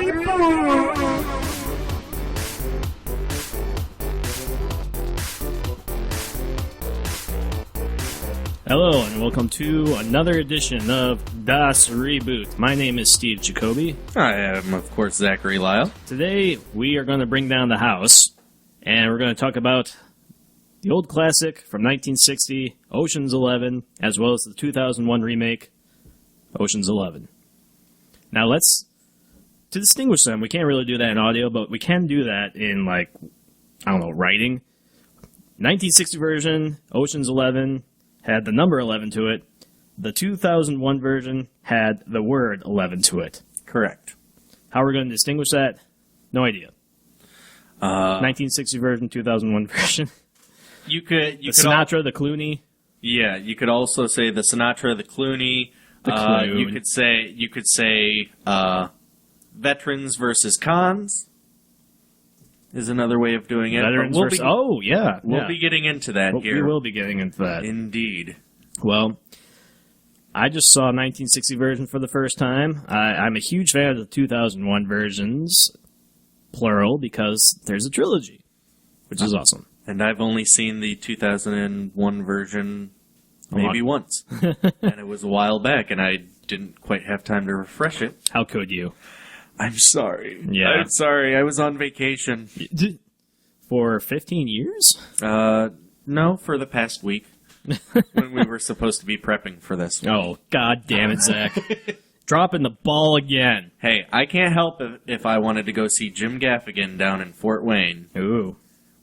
Hello and welcome to another edition of Das Reboot. My name is Steve Jacoby. I am, of course, Zachary Lyle. Today we are going to bring down the house and we're going to talk about the old classic from 1960, Ocean's 11, as well as the 2001 remake, Ocean's 11. Now to distinguish them, we can't really do that in audio, but we can do that in, writing. 1960 version, Ocean's 11, had the number 11 to it. The 2001 version had the word 11 to it. Correct. How we're going to distinguish that? No idea. 1960 version, 2001 version. You could Sinatra, the Clooney. Yeah, you could also say the Sinatra, the Clooney. You could say veterans versus cons is another way of doing it. Veterans versus... We'll be getting into that here. We will be getting into that. Indeed. Well, I just saw 1960 version for the first time. I'm a huge fan of the 2001 versions, plural, because there's a trilogy, which is awesome. And I've only seen the 2001 version maybe once. And it was a while back, and I didn't quite have time to refresh it. How could you? I'm sorry. Yeah. I'm sorry. I was on vacation. For 15 years? No, for the past week. When we were supposed to be prepping for this. Oh, god damn it, Zach. Dropping the ball again. Hey, I can't help it if I wanted to go see Jim Gaffigan down in Fort Wayne. Ooh.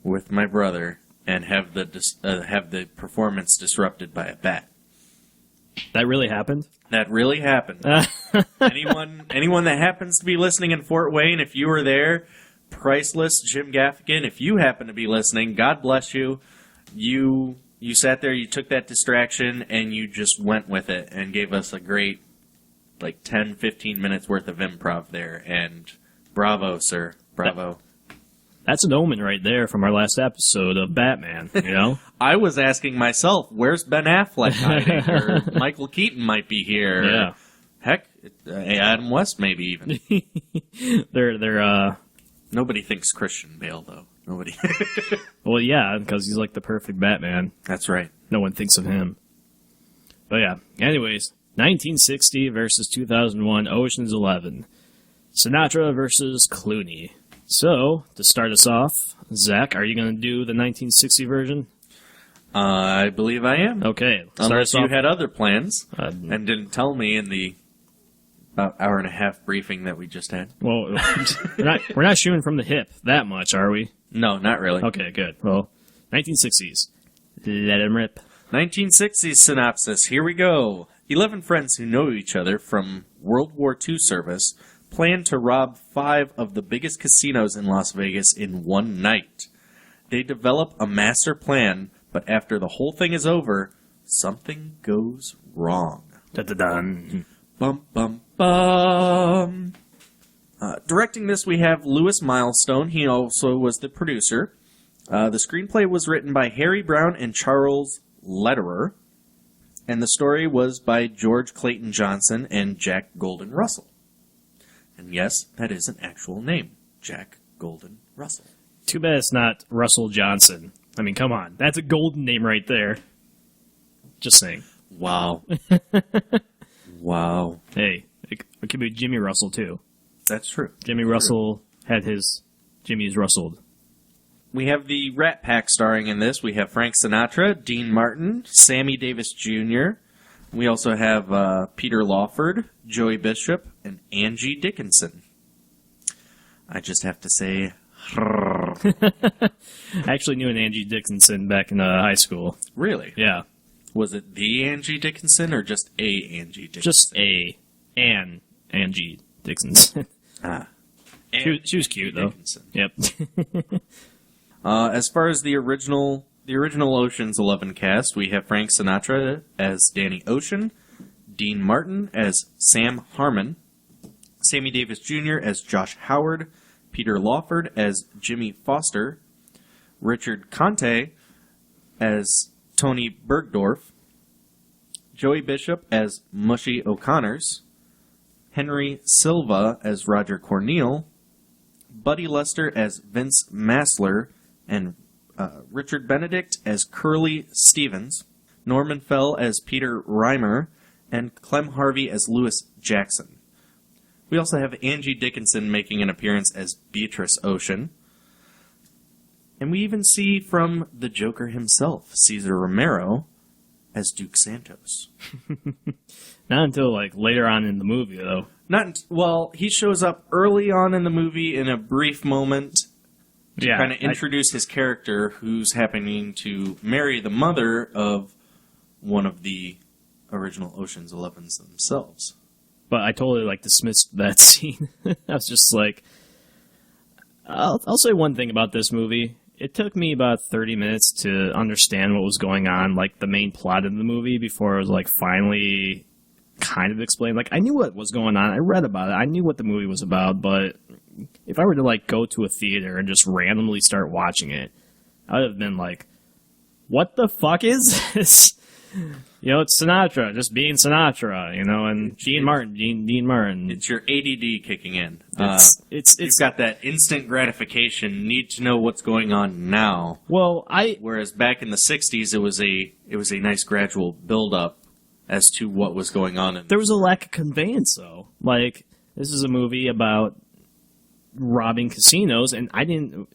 With my brother and have the performance disrupted by a bat. That really happened? That really happened. Anyone that happens to be listening in Fort Wayne, if you were there, priceless Jim Gaffigan, if you happen to be listening, God bless you. You sat there, you took that distraction, and you just went with it and gave us a great, 10, 15 minutes worth of improv there. And bravo, sir. Bravo. That's an omen right there from our last episode of Batman, you know? I was asking myself, where's Ben Affleck hiding? Or Michael Keaton might be here. Yeah. Heck, Adam West maybe even. They're Nobody thinks Christian Bale, though. Nobody. Well, yeah, because he's like the perfect Batman. That's right. No one thinks of him. But yeah, anyways, 1960 versus 2001, Ocean's 11. Sinatra versus Clooney. So, to start us off, Zach, are you going to do the 1960 version? I believe I am. Okay. Unless you had other plans and didn't tell me in the about hour and a half briefing that we just had. Well, we're not shooting from the hip that much, are we? No, not really. Okay, good. Well, 1960s. Let him rip. 1960s synopsis. Here we go. 11 friends who know each other from World War II service plan to rob 5 of the biggest casinos in Las Vegas in one night. They develop a master plan, but after the whole thing is over, something goes wrong. Dun-dun-dun. Bum, bum, bum. Directing this, we have Louis Milestone. He also was the producer. The screenplay was written by Harry Brown and Charles Lederer, and the story was by George Clayton Johnson and Jack Golden Russell. And yes, that is an actual name, Jack Golden Russell. Too bad it's not Russell Johnson. I mean, come on. That's a golden name right there. Just saying. Wow. Wow. Hey, it could be Jimmy Russell, too. That's true. Jimmy Russell had his Jimmy's rustled. We have the Rat Pack starring in this. We have Frank Sinatra, Dean Martin, Sammy Davis Jr., we also have Peter Lawford, Joey Bishop, and Angie Dickinson. I just have to say... I actually knew an Angie Dickinson back in high school. Really? Yeah. Was it the Angie Dickinson or just a Angie Dickinson? Just Angie Dickinson. She was cute, Dickinson. Though. Yep. As far as the original Ocean's 11 cast, we have Frank Sinatra as Danny Ocean, Dean Martin as Sam Harmon, Sammy Davis Jr. as Josh Howard, Peter Lawford as Jimmy Foster, Richard Conte as Tony Bergdorf, Joey Bishop as Mushy O'Connors, Henry Silva as Roger Cornell, Buddy Lester as Vince Massler, and Richard Benedict as Curly Stevens, Norman Fell as Peter Reimer, and Clem Harvey as Lewis Jackson. We also have Angie Dickinson making an appearance as Beatrice Ocean. And we even see from the Joker himself, Cesar Romero, as Duke Santos. Not until like later on in the movie, though. Well, he shows up early on in the movie in a brief moment to kind of introduce his character, who's happening to marry the mother of one of the original Ocean's 11s themselves. But I totally like dismissed that scene. I was just like, I'll say one thing about this movie. It took me about 30 minutes to understand what was going on, like the main plot of the movie, before it was like finally kind of explained. Like I knew what was going on. I read about it. I knew what the movie was about. But if I were to like go to a theater and just randomly start watching it, I would have been like, "What the fuck is this?" You know, it's Sinatra, just being Sinatra, you know, and Dean Martin. It's your ADD kicking in. You've got that instant gratification, need to know what's going on now. Well, whereas back in the 60s, it was a nice gradual build-up as to what was going on. There was a lack of conveyance, though. Like, this is a movie about robbing casinos, and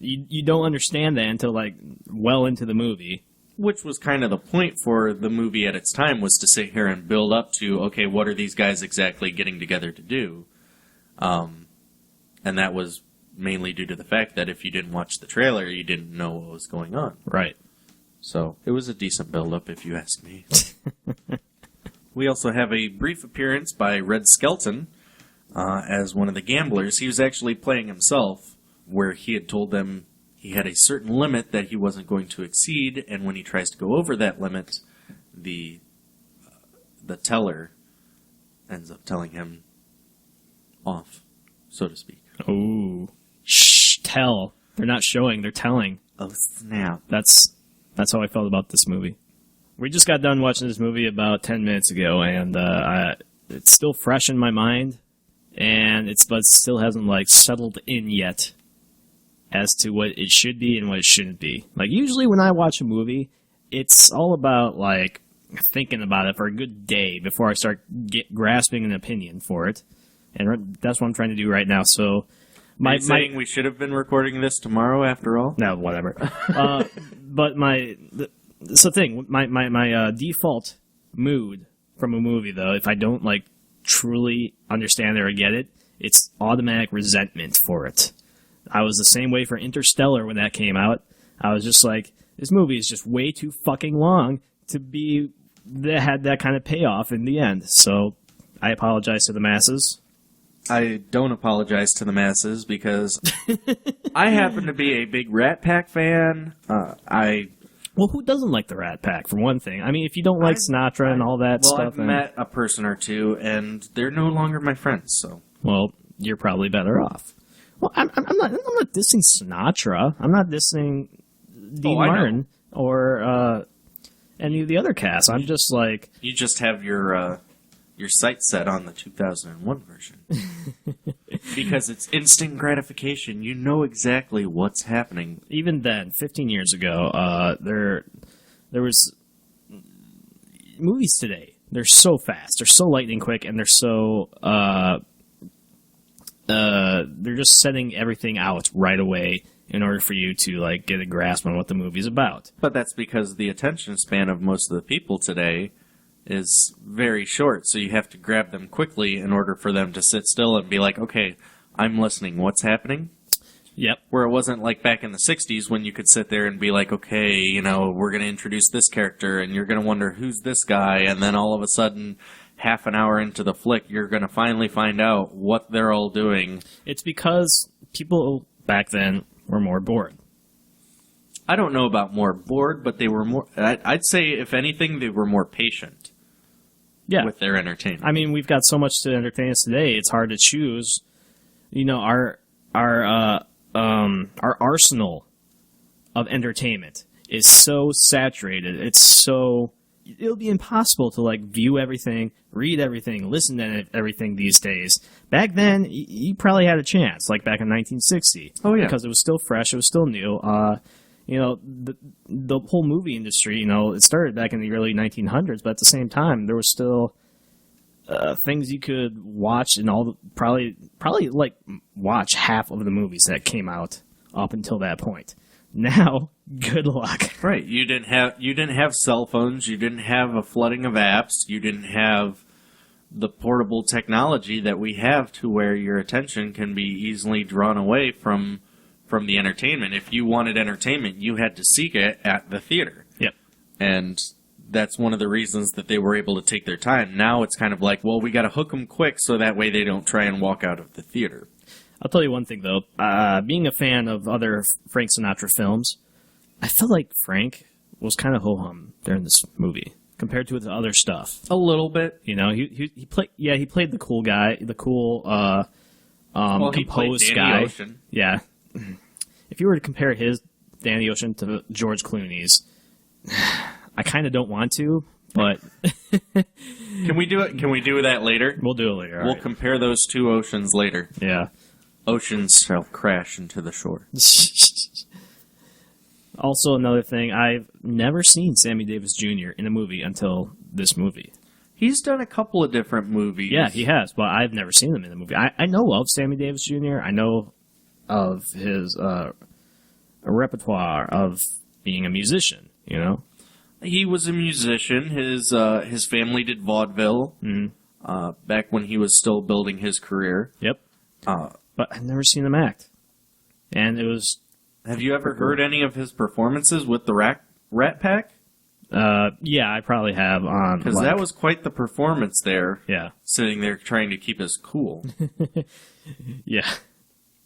you don't understand that until, like, well into the movie. Which was kind of the point for the movie at its time, was to sit here and build up to, okay, what are these guys exactly getting together to do? And that was mainly due to the fact that if you didn't watch the trailer, you didn't know what was going on. Right. So it was a decent build-up, if you ask me. We also have a brief appearance by Red Skelton as one of the gamblers. He was actually playing himself, where he had told them he had a certain limit that he wasn't going to exceed, and when he tries to go over that limit, the teller ends up telling him off, so to speak. Oh, shh! Tell. They're not showing; they're telling. Oh snap! That's how I felt about this movie. We just got done watching this movie about 10 minutes ago, and it's still fresh in my mind, but it still hasn't like settled in yet as to what it should be and what it shouldn't be. Like, usually when I watch a movie, it's all about, like, thinking about it for a good day before I start grasping an opinion for it. And that's what I'm trying to do right now. So, Are you saying we should have been recording this tomorrow after all? No, whatever. But it's the thing. My default mood from a movie, though, if I don't, like, truly understand it or get it, it's automatic resentment for it. I was the same way for Interstellar when that came out. I was just like, this movie is just way too fucking long to be that had that kind of payoff in the end. So I apologize to the masses. I don't apologize to the masses because I happen to be a big Rat Pack fan. Well, who doesn't like the Rat Pack, for one thing? I mean, if you don't like Sinatra and all that stuff... I've met a person or two, and they're no longer my friends, so... Well, you're probably better off. Well, I'm not dissing Sinatra. I'm not dissing Dean Martin or any of the other cast. I'm just like... You just have your sights set on the 2001 version. Because it's instant gratification. You know exactly what's happening. Even then, 15 years ago, there was... Movies today, they're so fast. They're so lightning quick, and they're so... they're just setting everything out right away in order for you to like get a grasp on what the movie's about. But that's because the attention span of most of the people today is very short, so you have to grab them quickly in order for them to sit still and be like, okay, I'm listening, what's happening? Yep. Where it wasn't like back in the 60s when you could sit there and be like, okay, you know, we're going to introduce this character, and you're going to wonder who's this guy, and then all of a sudden... half an hour into the flick, you're going to finally find out what they're all doing. It's because people back then were more bored. I don't know about more bored, but they were more... I'd say, if anything, they were more patient with their entertainment. I mean, we've got so much to entertain us today, it's hard to choose. You know, our arsenal of entertainment is so saturated. It's so it'll be impossible to like view everything, read everything, listen to everything these days. Back then, you probably had a chance, like back in 1960. Oh, yeah. Because it was still fresh, it was still new. You know, the whole movie industry, you know, it started back in the early 1900s, but at the same time, there was still things you could watch and probably like watch half of the movies that came out up until that point. Now, good luck. Right. You didn't have cell phones, you didn't have a flooding of apps, you didn't have the portable technology that we have to where your attention can be easily drawn away from the entertainment. If you wanted entertainment, you had to seek it at the theater. Yep. And that's one of the reasons that they were able to take their time. Now it's kind of like, well, we got to hook them quick so that way they don't try and walk out of the theater. I'll tell you one thing, though. Being a fan of other Frank Sinatra films, I felt like Frank was kind of ho-hum during this movie compared to his other stuff. A little bit. You know, he played the cool guy, the cool He played composed Danny guy. Ocean. Yeah. If you were to compare his Danny Ocean to George Clooney's, I kind of don't want to, but Can we do it? Can we do that later? we'll do it later. We'll compare those two oceans later. Yeah. Oceans shall crash into the shore. Also, another thing, I've never seen Sammy Davis Jr. in a movie until this movie. He's done a couple of different movies. Yeah, he has, but I've never seen him in a movie. I know of Sammy Davis Jr. I know of his repertoire of being a musician, you know? He was a musician. His family did vaudeville back when he was still building his career. Yep. But I've never seen him act. And it was... Have you ever heard any of his performances with the Rat Pack? yeah, I probably have on... Because that was quite the performance there. Yeah. Sitting there trying to keep us cool. Yeah.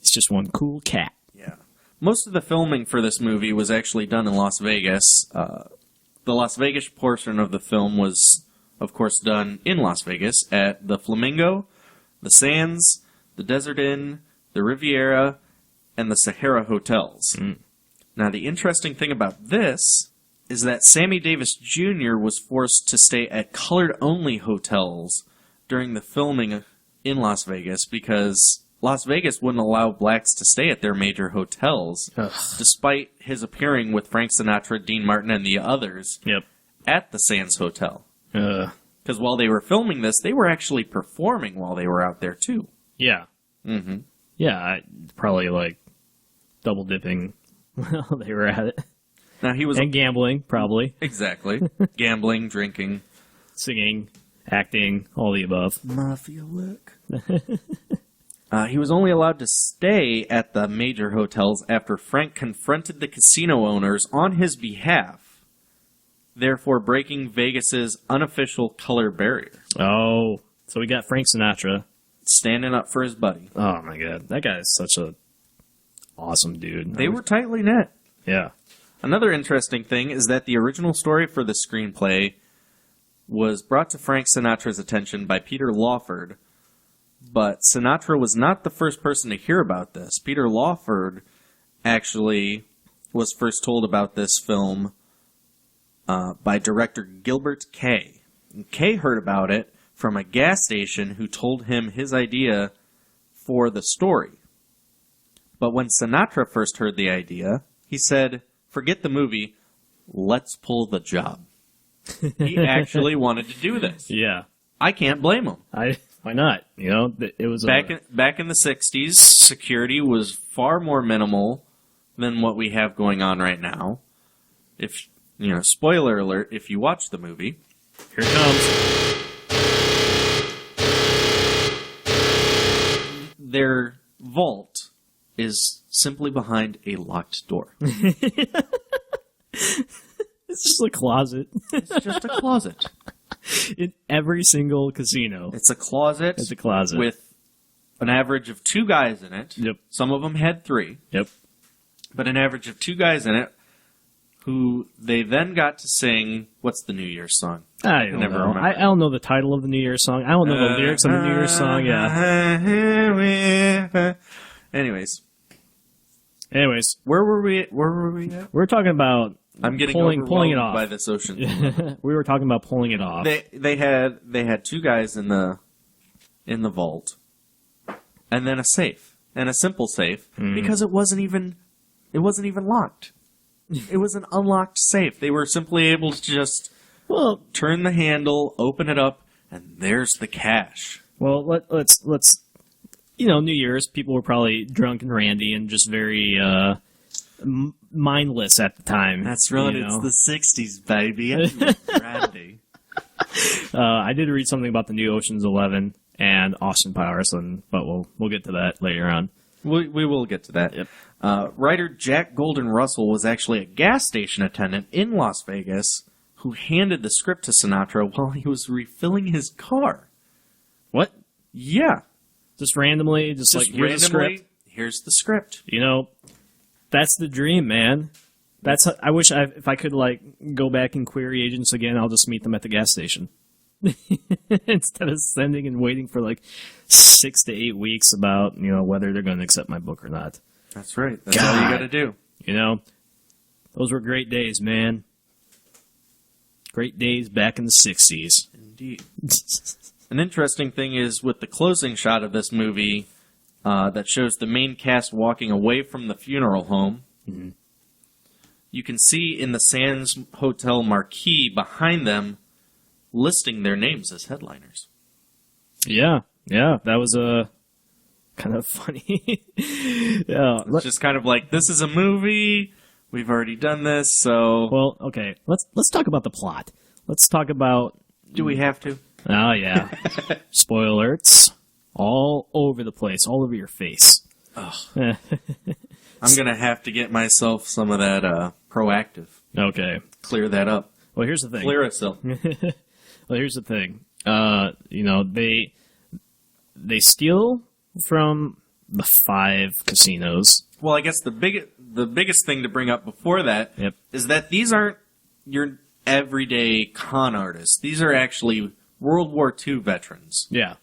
It's just one cool cat. Yeah. Most of the filming for this movie was actually done in Las Vegas. The Las Vegas portion of the film was, of course, done in Las Vegas at the Flamingo, the Sands, the Desert Inn, the Riviera, and the Sahara hotels. Now, the interesting thing about this is that Sammy Davis Jr. was forced to stay at colored-only hotels during the filming in Las Vegas because Las Vegas wouldn't allow blacks to stay at their major hotels, despite his appearing with Frank Sinatra, Dean Martin, and the others at the Sands Hotel. Because while they were filming this, they were actually performing while they were out there, too. Yeah. Mm-hmm. Yeah, probably like double dipping while they were at it. Now he was And gambling, probably. exactly gambling, drinking, Singing, acting, all the above. mafia work. He was only allowed to stay at the major hotels after Frank confronted the casino owners on his behalf, therefore breaking Vegas's unofficial color barrier. Oh, so we got Frank Sinatra. Standing up for his buddy. Oh my god, that guy is such a awesome dude. They were tightly knit. Yeah. Another interesting thing is that the original story for the screenplay was brought to Frank Sinatra's attention by Peter Lawford, but Sinatra was not the first person to hear about this. Peter Lawford actually was first told about this film by director Gilbert Kay. And Kay heard about it from a gas station who told him his idea for the story. But when Sinatra first heard the idea, he said, "Forget the movie, let's pull the job." He actually wanted to do this. Yeah. I can't blame him. Why not? You know, it was Back in the 60s, security was far more minimal than what we have going on right now. If, spoiler alert, if you watch the movie. Here it comes. Their vault is simply behind a locked door. It's just a closet. It's just a closet. In every single casino. It's a closet. It's a closet. With an average of 2 guys in it. Yep. Some of them had 3. Yep. But an average of 2 guys in it who they then got to sing, what's the New Year's song? I don't know. remember. I don't know the title of the New Year's song. I don't know the lyrics of the New Year's song. Yeah. Anyways, Anyways, where were we at? we're talking about I'm getting pulling it overwhelmed off by this Ocean. We were talking about pulling it off. They had two guys in the vault, and then a safe, and a simple safe because it wasn't even locked. It was an unlocked safe. They were simply able to just turn the handle, open it up, and there's the cash. Well, let's New Year's, people were probably drunk and randy and just very mindless at the time. That's right. It's the 60s, baby. Randy. I did read something about the new Ocean's 11 and Austin Powers, but we'll get to that later on. We will get to that. Yep. Writer Jack Golden Russell was actually a gas station attendant in Las Vegas who handed the script to Sinatra while he was refilling his car. What? Yeah. Just randomly, just like, here's the script. Here's the script. That's the dream, man. I wish if I could go back and query agents again, I'll just meet them at the gas station. Instead of sending and waiting for 6 to 8 weeks about, whether they're going to accept my book or not. That's right. That's all you got to do. Those were great days, man. Great days back in the 60s. Indeed. An interesting thing is with the closing shot of this movie that shows the main cast walking away from the funeral home. Mm-hmm. You can see in the Sands Hotel marquee behind them listing their names as headliners. Yeah, that was kind of funny. Yeah, it's just kind of like, this is a movie. We've already done this, so... Well, okay, let's talk about the plot. Let's talk about... Do we have to? Oh, yeah. Spoiler alerts. All over the place. All over your face. I'm going to have to get myself some of that Proactive. Okay. Clear that up. Well, here's the thing. Clearasil. Well, here's the thing. They steal from the 5 casinos. Well, I guess the biggest thing to bring up before that is that these aren't your everyday con artists. These are actually World War II veterans. Yeah.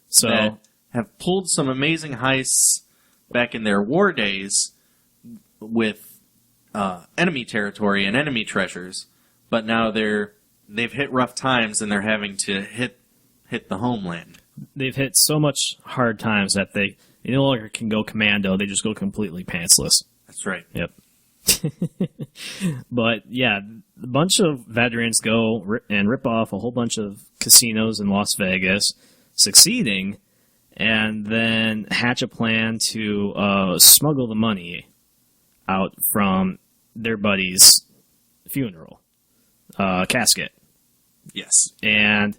So that have pulled some amazing heists back in their war days with enemy territory and enemy treasures, but now they've hit rough times and they're having to hit the homeland. They've hit so much hard times that they no longer can go commando. They just go completely pantsless. That's right. Yep. But yeah, a bunch of veterans go and rip off a whole bunch of casinos in Las Vegas, succeeding, and then hatch a plan to smuggle the money out from their buddy's funeral casket. Yes. And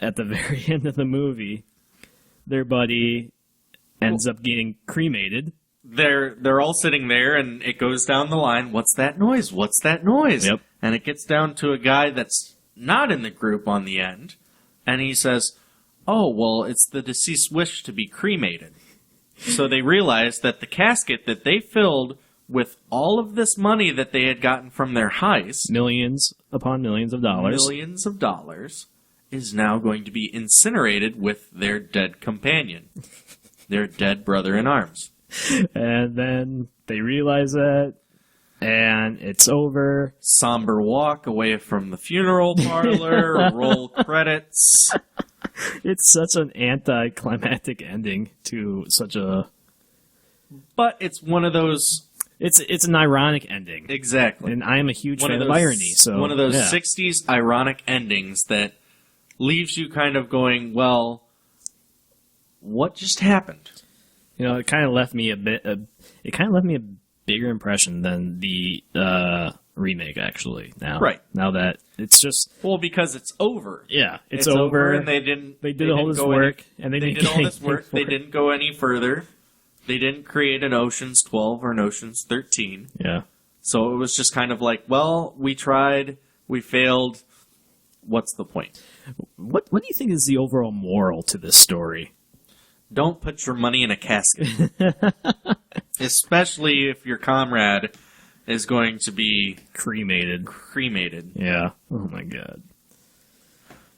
at the very end of the movie, their buddy ends up getting cremated. They're all sitting there, and it goes down the line. What's that noise? What's that noise? Yep. And it gets down to a guy that's not in the group on the end, and he says, "Oh, well, it's the deceased wish to be cremated." So they realize that the casket that they filled with all of this money that they had gotten from their heist, millions upon millions of dollars, is now going to be incinerated with their dead companion, their dead brother in arms. And then they realize that, and it's over. Somber walk away from the funeral parlor, roll credits. It's such an anticlimactic ending to such a... But it's one of those... It's an ironic ending. Exactly. And I am a huge fan of irony. So one of those 60s ironic endings that leaves you kind of going, well, what just happened? It kind of left me a bigger impression than the remake, actually. Now, right now that it's just because it's over. Yeah, it's over, and they did all this work, and they did all this work. They didn't go any further. They didn't create an Ocean's 12 or an Ocean's 13. Yeah. So it was just kind of like, well, we tried, we failed. What's the point? What do you think is the overall moral to this story? Don't put your money in a casket. Especially if your comrade is going to be... Cremated. Yeah. Oh, my God.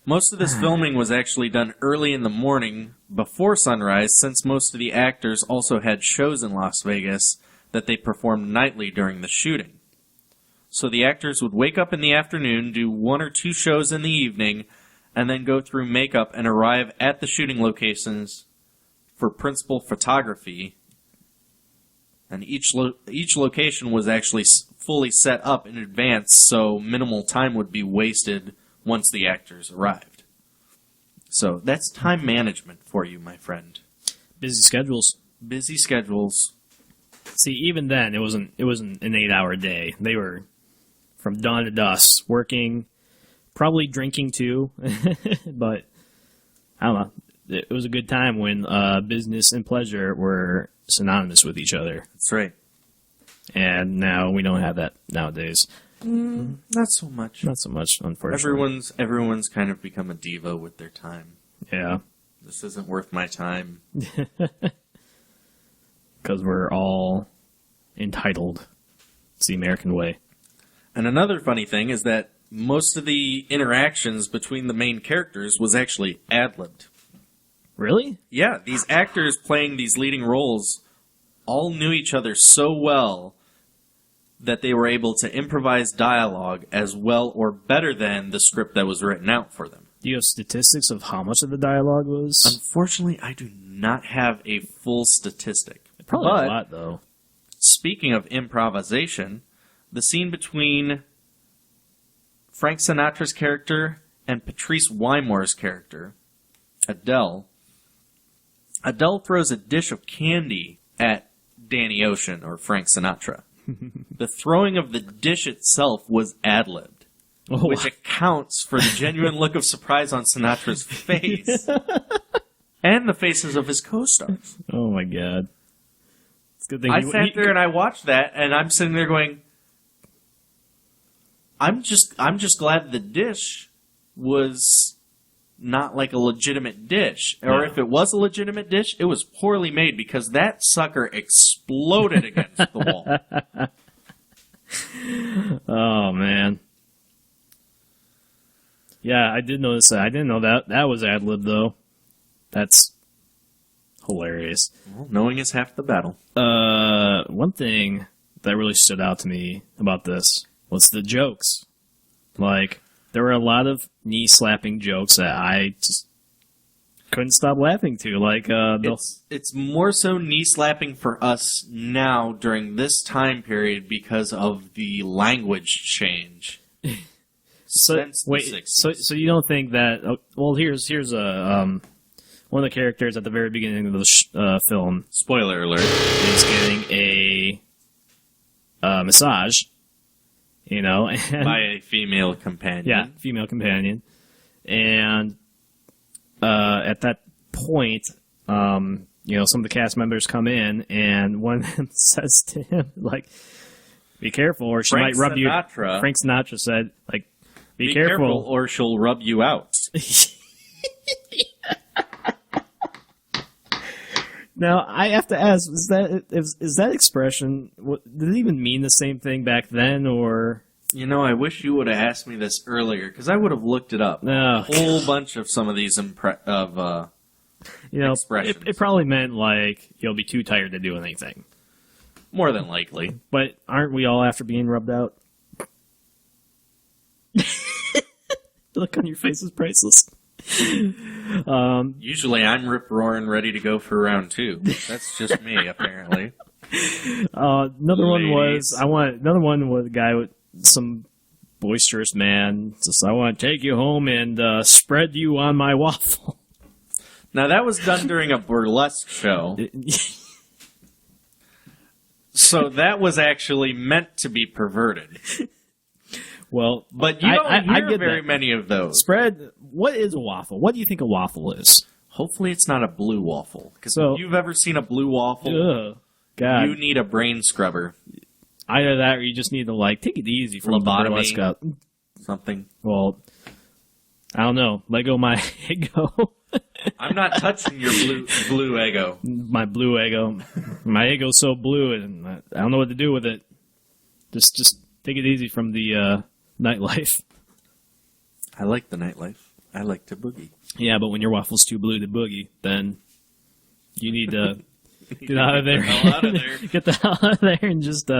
Most of this filming was actually done early in the morning before sunrise, since most of the actors also had shows in Las Vegas that they performed nightly during the shooting. So the actors would wake up in the afternoon, do 1 or 2 shows in the evening, and then go through makeup and arrive at the shooting locations for principal photography. And each location was actually fully set up in advance, so minimal time would be wasted once the actors arrived. So that's time management for you, my friend. Busy schedules. Busy schedules. See, even then, it wasn't an 8-hour day. They were from dawn to dusk, working, probably drinking too, but I don't know. It was a good time when business and pleasure were synonymous with each other. That's right. And now we don't have that nowadays. Not so much. Not so much, unfortunately. Everyone's kind of become a diva with their time. Yeah. This isn't worth my time. Because we're all entitled. It's the American way. And another funny thing is that most of the interactions between the main characters was actually ad-libbed. Really? Yeah, these actors playing these leading roles all knew each other so well that they were able to improvise dialogue as well or better than the script that was written out for them. Do you have statistics of how much of the dialogue was? Unfortunately, I do not have a full statistic. Probably a lot, though. Speaking of improvisation, the scene between Frank Sinatra's character and Patrice Wymore's character, Adele throws a dish of candy at Danny Ocean, or Frank Sinatra. The throwing of the dish itself was ad-libbed, which accounts for the genuine look of surprise on Sinatra's face and the faces of his co-stars. Oh my god. It's a good thing I sat there and I watched that, and I'm sitting there going, I'm just glad the dish was not like a legitimate dish. Or if it was a legitimate dish, it was poorly made because that sucker exploded against the wall. Oh, man. Yeah, I did notice that. I didn't know that was ad-lib, though. That's hilarious. Well, knowing is half the battle. One thing that really stood out to me about this was the jokes. Like, there were a lot of knee-slapping jokes that I just couldn't stop laughing to. Like, it's more so knee-slapping for us now during this time period because of the language change. Since the 60s. So you don't think that? Well, here's one of the characters at the very beginning of the film. Spoiler alert: is getting a massage. You know, and, by a female companion. Yeah, female companion. And at that point, some of the cast members come in, and one of them says to him, like, "Be careful, or she might rub you." Frank Sinatra said, like, "Be careful, or she'll rub you out." Now, I have to ask, is that expression, did it even mean the same thing back then, or? You know, I wish you would have asked me this earlier, because I would have looked it up. A whole bunch of some of these expressions. It probably meant, like, you'll be too tired to do anything. More than likely. But aren't we all after being rubbed out? The look on your face is priceless. Usually I'm rip-roaring ready to go for round 2. That's just me, apparently. Another one was a guy with some boisterous man. Just, I want to take you home and spread you on my waffle. Now that was done during a burlesque show. So that was actually meant to be perverted. Well, but you don't hear very many of those. Spread. What is a waffle? What do you think a waffle is? Hopefully, it's not a blue waffle. Because if you've ever seen a blue waffle, God, you need a brain scrubber. Either that, or you just need to take it easy for lobotomy, the up. Something. Well, I don't know. Lego my ego. I'm not touching your blue ego. My blue ego. My ego's so blue, and I don't know what to do with it. Just take it easy from the nightlife. I like the nightlife. I like to boogie. Yeah, but when your waffle's too blue to boogie, then you need to get out of there. Get the hell out of there. Get the hell out of there and just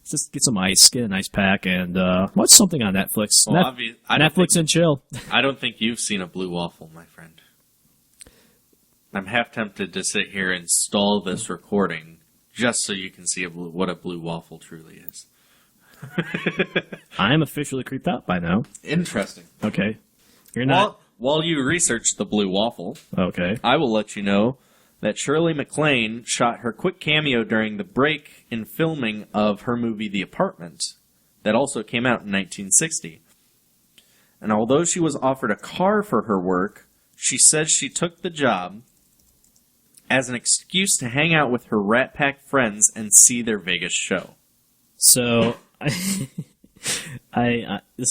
Just get some ice, get an ice pack, and watch something on Netflix. Well, Netflix and chill. I don't think you've seen a blue waffle, my friend. I'm half tempted to sit here and stall this recording just so you can see what a blue waffle truly is. I am officially creeped out by now. Interesting. Okay. You're not... While you research the blue waffle, Okay. I will let you know that Shirley MacLaine shot her quick cameo during the break in filming of her movie The Apartment, that also came out in 1960. And although she was offered a car for her work, she says she took the job as an excuse to hang out with her Rat Pack friends and see their Vegas show. So, this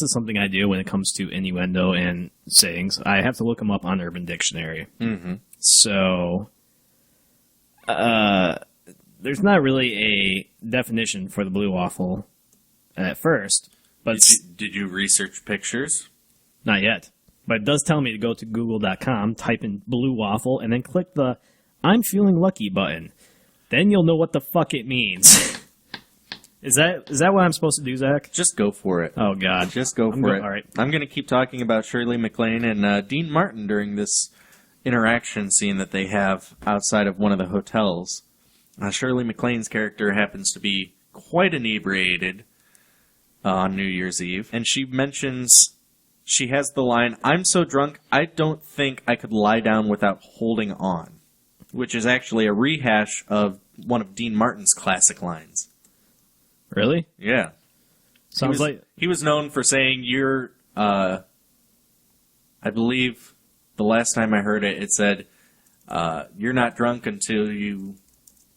is something I do when it comes to innuendo and sayings. I have to look them up on Urban Dictionary. Mm-hmm. So, there's not really a definition for the blue waffle at first, but Did you research pictures? not yet. But it does tell me to go to google.com, type in blue waffle, and then click the I'm feeling lucky button. Then you'll know what the fuck it means. Is that what I'm supposed to do, Zach? Just go for it. Oh, God. Just go for it. All right. I'm going to keep talking about Shirley MacLaine and Dean Martin during this interaction scene that they have outside of one of the hotels. Shirley MacLaine's character happens to be quite inebriated on New Year's Eve, and she mentions, she has the line, "I'm so drunk, I don't think I could lie down without holding on," which is actually a rehash of one of Dean Martin's classic lines. Really? Yeah. Sounds like... He was known for saying, I believe the last time I heard it, it said, you're not drunk until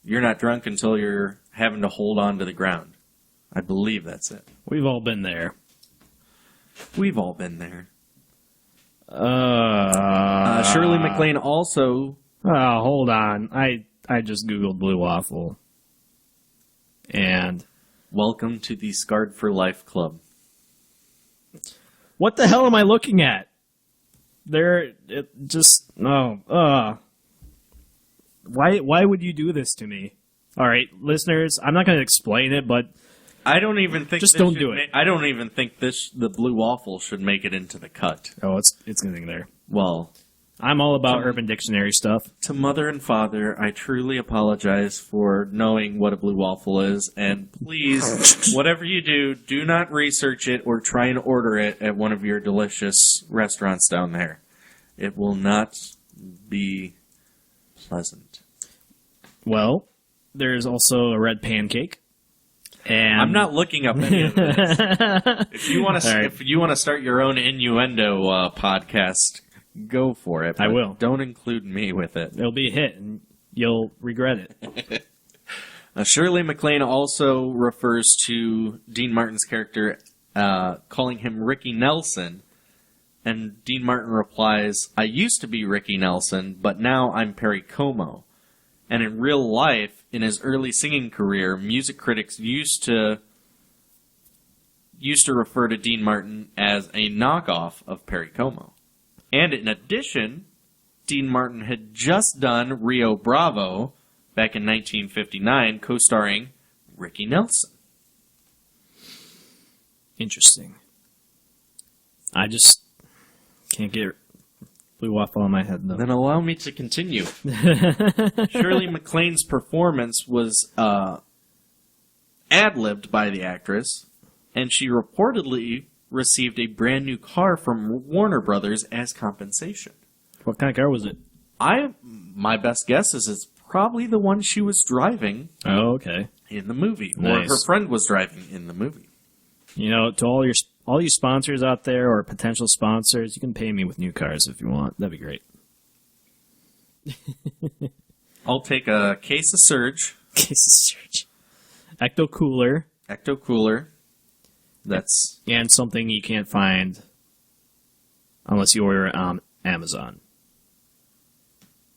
you're having to hold on to the ground. I believe that's it. We've all been there. We've all been there. Shirley Shirley MacLaine also... Oh, hold on. I just Googled blue waffle. And... Welcome to the Scarred for Life Club. What the hell am I looking at? Why would you do this to me? All right, listeners, I'm not going to explain it, but I don't even think just don't do it. I don't even think the blue waffle should make it into the cut. Oh, it's getting there. Well, I'm all about Urban Dictionary stuff. to mother and father, I truly apologize for knowing what a blue waffle is, and please, whatever you do, do not research it or try and order it at one of your delicious restaurants down there. It will not be pleasant. Well, there's also a red pancake. And I'm not looking up any of this. If you want to start your own innuendo podcast, go for it. I but will. Don't include me with it. It'll be a hit, and you'll regret it. Shirley MacLaine also refers to Dean Martin's character, calling him Ricky Nelson, and Dean Martin replies, "I used to be Ricky Nelson, but now I'm Perry Como." And in real life, in his early singing career, music critics used to refer to Dean Martin as a knockoff of Perry Como. And in addition, Dean Martin had just done Rio Bravo back in 1959, co-starring Ricky Nelson. Interesting. I just can't get blue waffle on my head, though. Then allow me to continue. Shirley MacLaine's performance was ad-libbed by the actress, and she reportedly received a brand new car from Warner Brothers as compensation. What kind of car was it? My best guess is it's probably the one she was driving Oh, okay. in the movie, or Nice. her friend was driving in the movie. You know, to all you sponsors out there or potential sponsors, you can pay me with new cars if you want. That'd be great. I'll take a case of Surge, Case of Surge. Ecto Cooler. Ecto Cooler. That's And something you can't find unless you order it on Amazon.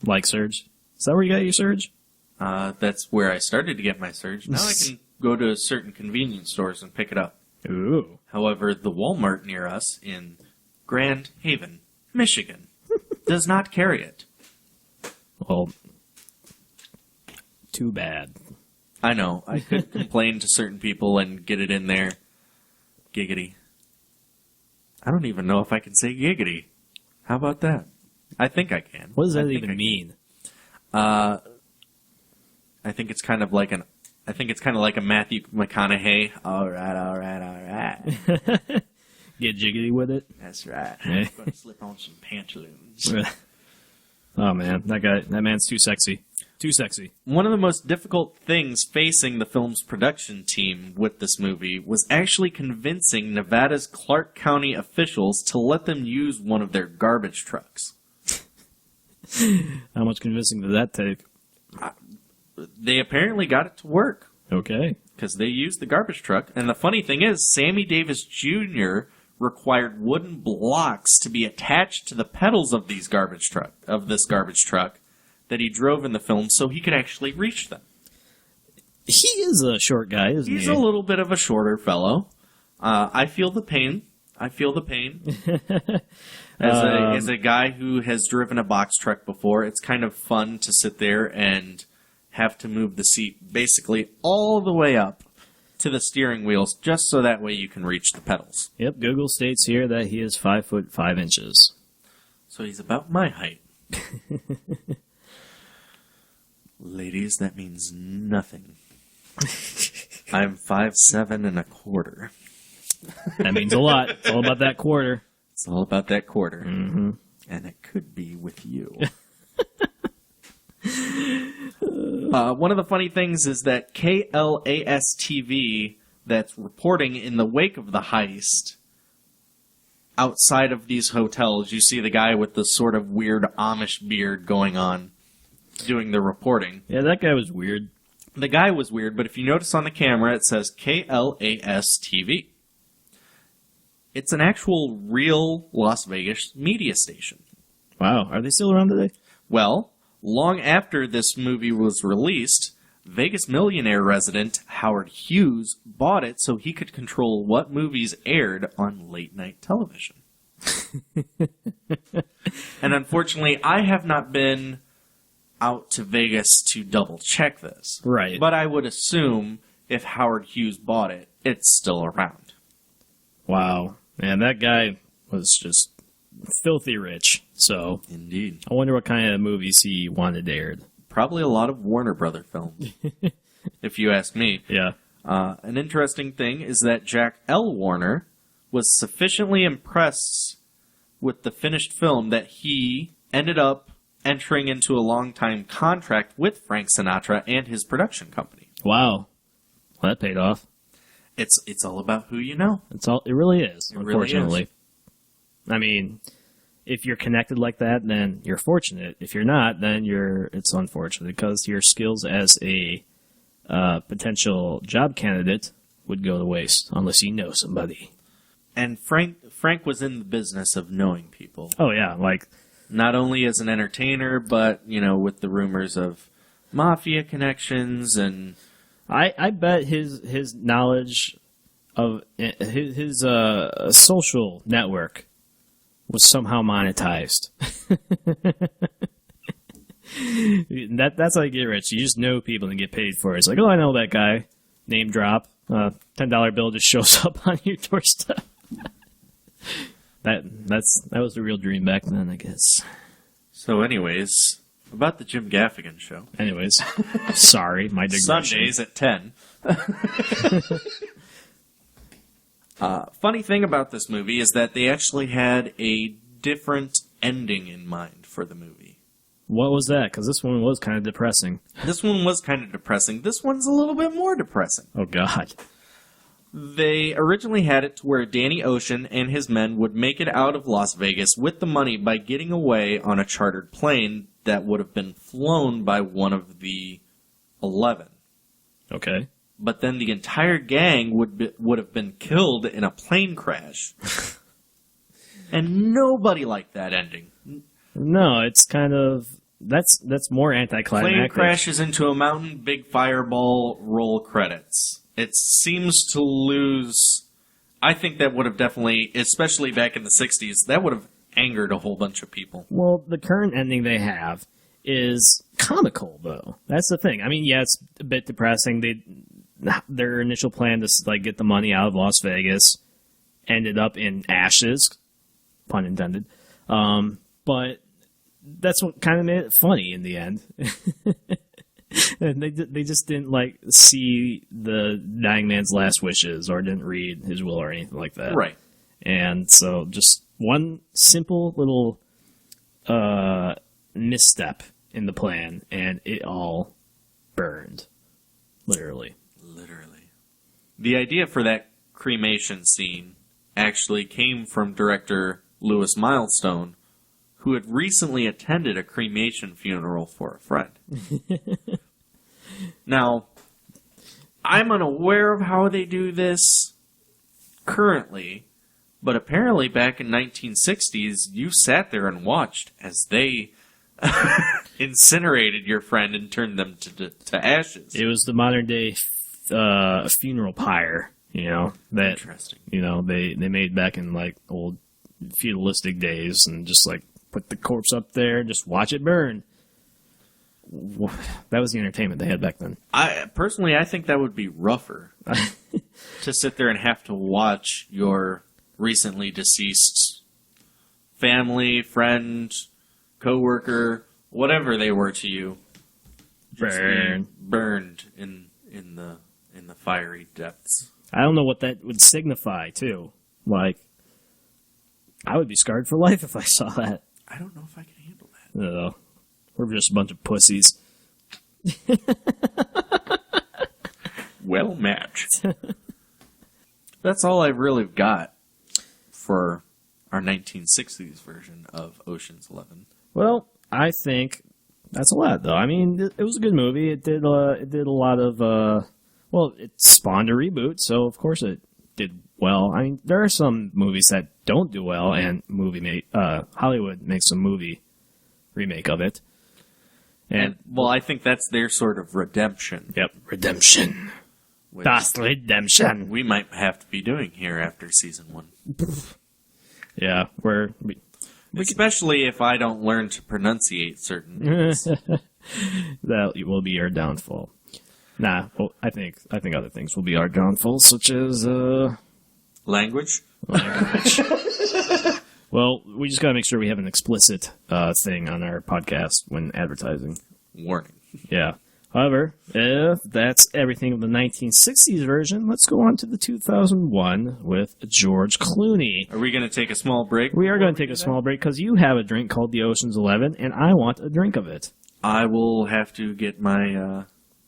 Like Surge. Is that where you got your Surge? that's where I started to get my Surge. Now I can go to certain convenience stores and pick it up. Ooh. However, the Walmart near us in Grand Haven, Michigan, does not carry it. Well, too bad. I know. I could complain to certain people and get it in there. Giggity. I don't even know if I can say giggity. How about that? I think I can. What does that even mean? I think it's kind of like a Matthew McConaughey. All right. Get jiggity with it. That's right. Yeah. I'm gonna slip on some pantaloons. Oh man, that man's too sexy. Too sexy. One of the most difficult things facing the film's production team with this movie was actually convincing Nevada's Clark County officials to let them use one of their garbage trucks. How much convincing did that take? They apparently got it to work. Okay. Because they used the garbage truck. And the funny thing is, Sammy Davis Jr. required wooden blocks to be attached to the pedals of this garbage truck that he drove in the film so he could actually reach them. He is a short guy, isn't he? He's a little bit of a shorter fellow. I feel the pain. As a guy who has driven a box truck before, it's kind of fun to sit there and have to move the seat basically all the way up to the steering wheels just so that way you can reach the pedals. Yep, Google states here that he is 5'5". So he's about my height. Ladies, that means nothing. I'm 5'7.25". That means a lot. It's all about that quarter. It's all about that quarter. Mm-hmm. And it could be with you. One of the funny things is that KLAS-TV that's reporting in the wake of the heist, outside of these hotels, you see the guy with the sort of weird Amish beard going on, doing the reporting. Yeah, that guy was weird. The guy was weird, but if you notice on the camera, it says KLAS-TV. It's an actual, real Las Vegas media station. Wow, are they still around today? Well, long after this movie was released, Vegas millionaire resident Howard Hughes bought it so he could control what movies aired on late-night television. And unfortunately, I have not been out to Vegas to double-check this. Right. But I would assume if Howard Hughes bought it, it's still around. Wow. Man, that guy was just filthy rich. So, Indeed. I wonder what kind of movies he wanted aired. Probably a lot of Warner Brother films, if you ask me. Yeah. An interesting thing is that Jack L. Warner was sufficiently impressed with the finished film that he ended up entering into a long-time contract with Frank Sinatra and his production company. Wow. Well, that paid off. It's all about who you know. It really is, It really unfortunately. is. I mean, if you're connected like that, then you're fortunate. If you're not, then it's unfortunate because your skills as a potential job candidate would go to waste unless you know somebody. And Frank was in the business of knowing people. Oh yeah, like Not only as an entertainer, but, with the rumors of mafia connections and... I bet his knowledge of his social network was somehow monetized. That's how you get rich. You just know people and get paid for it. It's like, oh, I know that guy. Name drop. $10 bill just shows up on your doorstep. That was the real dream back then, I guess. So anyways, about the Jim Gaffigan show. Anyways, sorry, my digression. Sundays at 10. Funny thing about this movie is that they actually had a different ending in mind for the movie. What was that? Because this one was kind of depressing. This one was kind of depressing. This one's a little bit more depressing. Oh, God. They originally had it to where Danny Ocean and his men would make it out of Las Vegas with the money by getting away on a chartered plane that would have been flown by one of the 11. Okay. But then the entire gang would have been killed in a plane crash. And nobody liked that ending. No, it's kind of... That's more anticlimactic. Plane crashes into a mountain, big fireball, roll credits. It seems to lose... I think that would have definitely, especially back in the 60s, that would have angered a whole bunch of people. Well, the current ending they have is comical, though. That's the thing. I mean, yeah, it's a bit depressing. Their initial plan to like get the money out of Las Vegas ended up in ashes, pun intended. But that's what kind of made it funny in the end. And they just didn't like see the dying man's last wishes or didn't read his will or anything like that. Right. And so just one simple little misstep in the plan, and it all burned. Literally. The idea for that cremation scene actually came from director Louis Milestone, who had recently attended a cremation funeral for a friend. Now, I'm unaware of how they do this currently, but apparently back in 1960s, you sat there and watched as they incinerated your friend and turned them to ashes. It was the modern day funeral pyre, that Interesting. They made back in like old feudalistic days, and just like put the corpse up there, just watch it burn. That was the entertainment they had back then. I think that would be rougher to sit there and have to watch your recently deceased family, friend, coworker, whatever they were to you, just being burned in the fiery depths. I don't know what that would signify too. Like, I would be scarred for life if I saw that. I don't know if I can handle that. No, we're just a bunch of pussies. Well matched. That's all I've really got for our 1960s version of Ocean's 11. Well, I think that's a lot, though. I mean, it was a good movie. It did a lot of it spawned a reboot, so of course it did well. I mean, there are some movies that don't do well, and Hollywood makes a movie remake of it. And I think that's their sort of redemption. Yep, redemption. Das Redemption. We might have to be doing here after season 1. Yeah, especially if I don't learn to pronunciate certain things. That will be our downfall. Nah, well, I think other things will be our downfall, such as language. Well, we just gotta make sure we have an explicit thing on our podcast when advertising. Warning. Yeah. However, if that's everything of the 1960s version, let's go on to the 2001 with George Clooney. Are we going to take a small break? We are going to take a small break because you have a drink called the Ocean's 11, and I want a drink of it. I will have to get my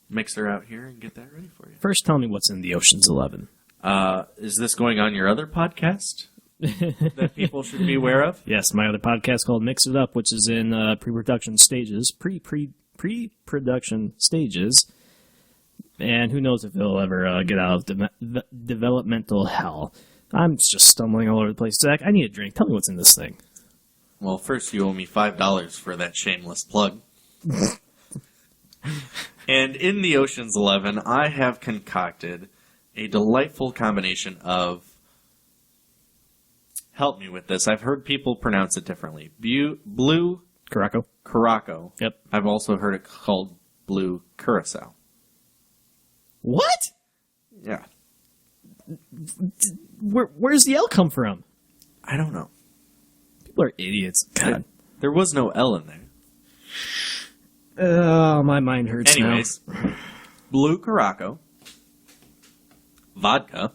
mixer out here and get that ready for you. First, tell me what's in the Ocean's 11. Is this going on your other podcast that people should be aware of? Yes, my other podcast called Mix It Up, which is in pre-production stages, pre-production stages, and who knows if it'll ever get out of developmental hell. I'm just stumbling all over the place. Zach, I need a drink. Tell me what's in this thing. Well, first you owe me $5 for that shameless plug. And in the Ocean's 11, I have concocted a delightful combination of... Help me with this. I've heard people pronounce it differently. Blue... Curaçao. Yep. I've also heard it called blue curacao. What? Yeah. Where's the L come from? I don't know. People are idiots. God. There was no L in there. Oh, my mind hurts Anyways, blue Curaçao, vodka.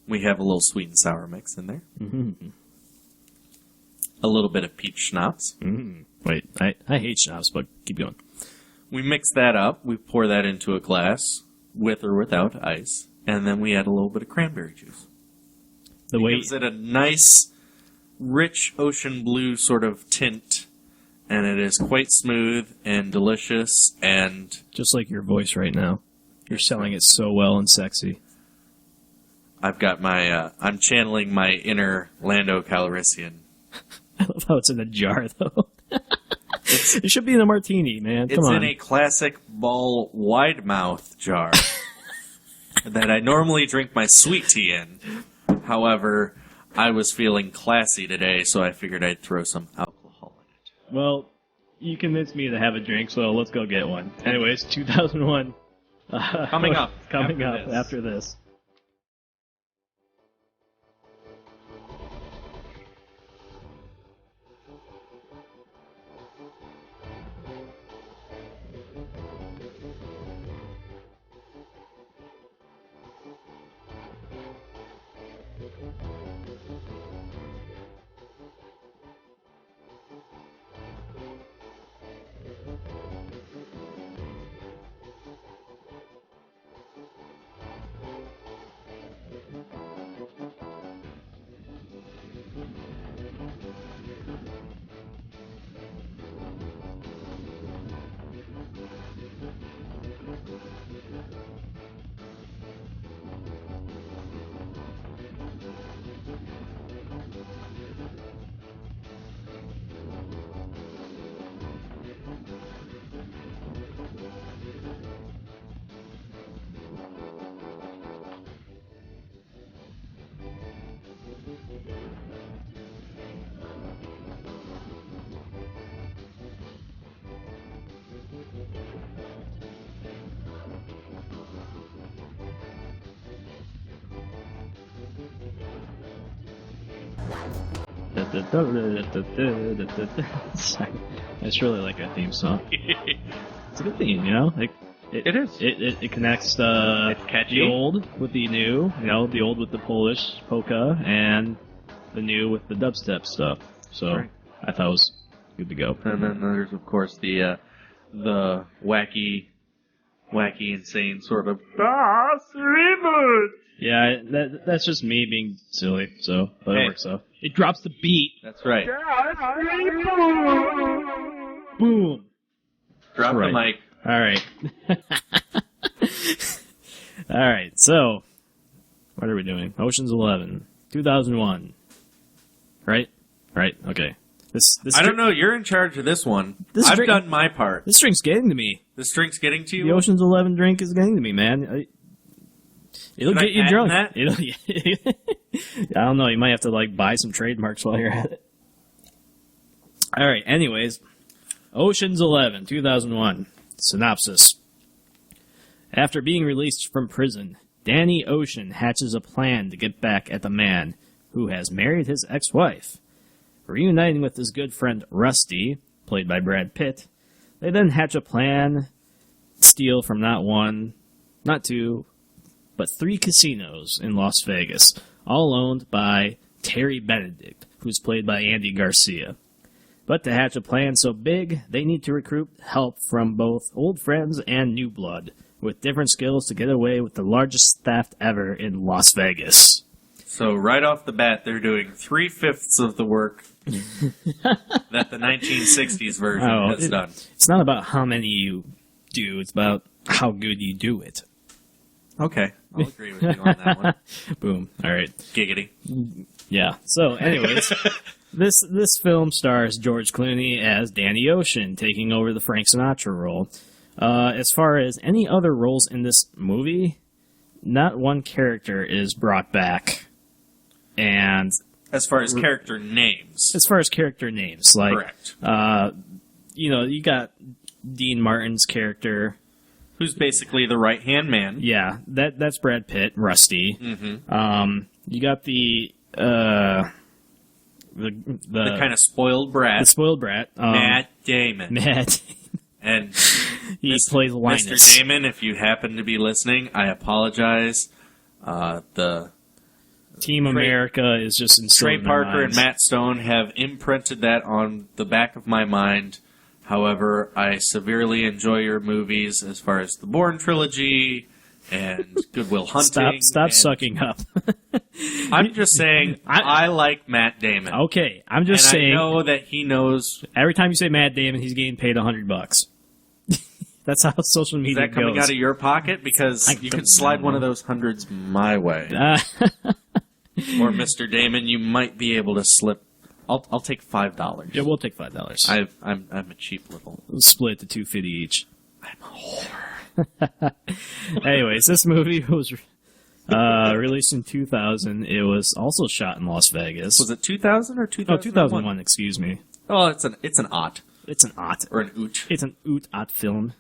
We have a little sweet and sour mix in there. Mm-hmm. A little bit of peach schnapps. Mm-hmm. Wait, I hate schnapps, but keep going. We mix that up. We pour that into a glass with or without ice. And then we add a little bit of cranberry juice. It gives it a nice, rich ocean blue sort of tint. And it is quite smooth and delicious and... Just like your voice right now. You're selling it so well and sexy. I've got my... I'm channeling my inner Lando Calrissian. I love how it's in a jar, though. It should be in a martini, man. Come on. It's in a classic ball wide mouth jar that I normally drink my sweet tea in. However, I was feeling classy today, so I figured I'd throw some alcohol in it. Well, you convinced me to have a drink, so let's go get one. Anyways, 2001. Coming up. Coming after up this. after this. I just really like that theme song. It's a good theme, you know? Like, It is. It connects It's catchy. the old with the new, you know, the old with the Polish polka, and the new with the dubstep stuff. So Right. I thought it was good to go. And then there's, of course, the wacky, insane sort of Das Re. Yeah, that's just me being silly, so, but Hey. it works out. It drops the beat. That's right. Boom. Drop Right. the mic. All right. All right. So, what are we doing? Ocean's 11, 2001. Right? Right. Okay. This I don't know. You're in charge of this one. This I've drink- done my part. This drink's getting to me. This drink's getting to The you. Ocean's 11 drink is getting to me, man. It'll Should I get you patent drunk. that? I don't know. You might have to like buy some trademarks while you're at it. All right. Anyways, Ocean's 11, 2001. Synopsis. After being released from prison, Danny Ocean hatches a plan to get back at the man who has married his ex-wife. Reuniting with his good friend Rusty, played by Brad Pitt, they then hatch a plan to steal from not one, not two, but 3 casinos in Las Vegas, all owned by Terry Benedict, who's played by Andy Garcia. But to hatch a plan so big, they need to recruit help from both old friends and new blood, with different skills to get away with the largest theft ever in Las Vegas. So right off the bat, they're doing 3/5 of the work that the 1960s version has done. It's not about how many you do, it's about how good you do it. Okay, I'll agree with you on that one. Boom. All right. Giggity. Yeah. So, anyways, this film stars George Clooney as Danny Ocean, taking over the Frank Sinatra role. As far as any other roles in this movie, not one character is brought back. And As far as character names. as far as character names, like, Correct. you know, you got Dean Martin's character. Who's basically the right-hand man. Yeah, that's Brad Pitt, Rusty. Mm-hmm. You got the The kind of spoiled brat. the spoiled brat, Matt Damon. Matt. And He plays Linus. Mr. Damon, if you happen to be listening, I apologize. The Team Trey- America is just instilled Trey in their Parker and minds. Matt Stone have imprinted that on the back of my mind. However, I severely enjoy your movies as far as the Bourne trilogy and Good Will Hunting. Stop and sucking up. I'm just saying, I like Matt Damon. Okay, I'm just and saying. I know that he knows. Every time you say Matt Damon, he's getting paid $100. That's how social Is media that coming goes. out of your pocket? Because I you don't could slide know. one of those hundreds my way. Or Mr. Damon, you might be able to slip. I'll take $5. Yeah, we'll take $5. I'm a cheap little. We'll split it to $2.50 each. I'm a whore. Anyways, this movie was released in 2000. It was also shot in Las Vegas. Was it 2000 or 2001? 2001, excuse me. Oh, it's an ot It's an odd. or an oot. It's an odd film.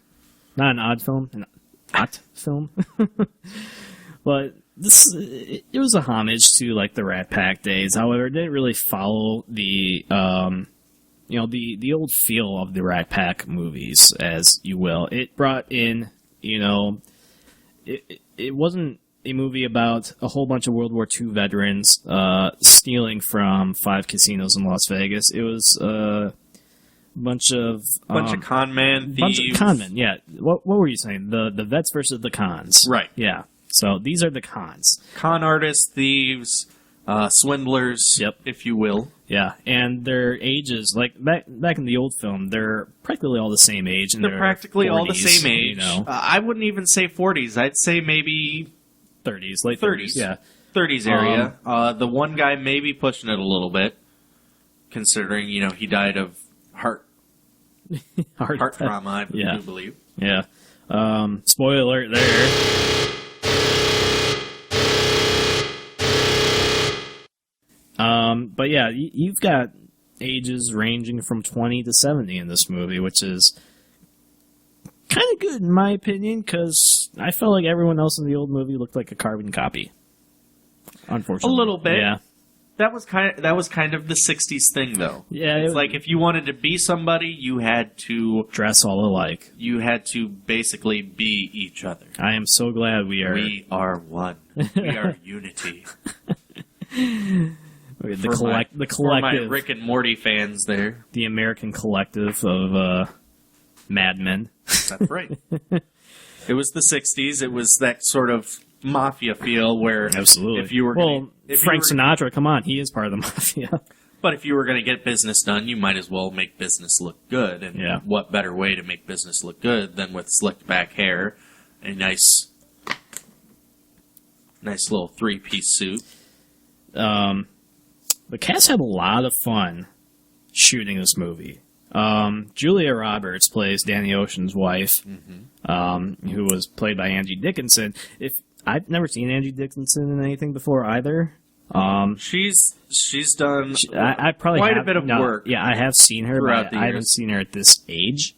Not an odd film, an odd film. But it was a homage to like the Rat Pack days. However, it didn't really follow the the old feel of the Rat Pack movies, as you will. It brought in, it wasn't a movie about a whole bunch of World War II veterans stealing from 5 casinos in Las Vegas. It was a bunch of con men, thieves. Bunch of con men, yeah. What were you saying? The vets versus the cons. Right. Yeah. So these are the cons. Con artists, thieves, swindlers, Yep. if you will. Yeah, and their ages, like back in the old film, they're practically all the same age. In They're their practically 40s, all the same age. I wouldn't even say 40s. I'd say maybe 30s, late 30s. 30s. Yeah. 30s area. The one guy may be pushing it a little bit, considering, he died of heart trauma, I do believe. Yeah. Spoiler alert there. But yeah, you've got ages ranging from 20 to 70 in this movie, which is kind of good in my opinion, because I felt like everyone else in the old movie looked like a carbon copy. Unfortunately, A little bit. Yeah. That was kind of the 60s thing, though. Yeah, it's like if you wanted to be somebody, you had to dress all alike. You had to basically be each other. I am so glad we are one. We are unity. The collective. For my Rick and Morty fans there. The American collective of Mad Men. That's right. It was the 60s. It was that sort of mafia feel where... Absolutely. If you were Frank Sinatra, come on, he is part of the mafia. But if you were going to get business done, you might as well make business look good. And what better way to make business look good than with slicked back hair, a nice little 3-piece suit. The cast had a lot of fun shooting this movie. Julia Roberts plays Danny Ocean's wife, who was played by Angie Dickinson. I've never seen Angie Dickinson in anything before either. She's done I probably quite a bit of work. Yeah, I have seen her, but I haven't seen her at this age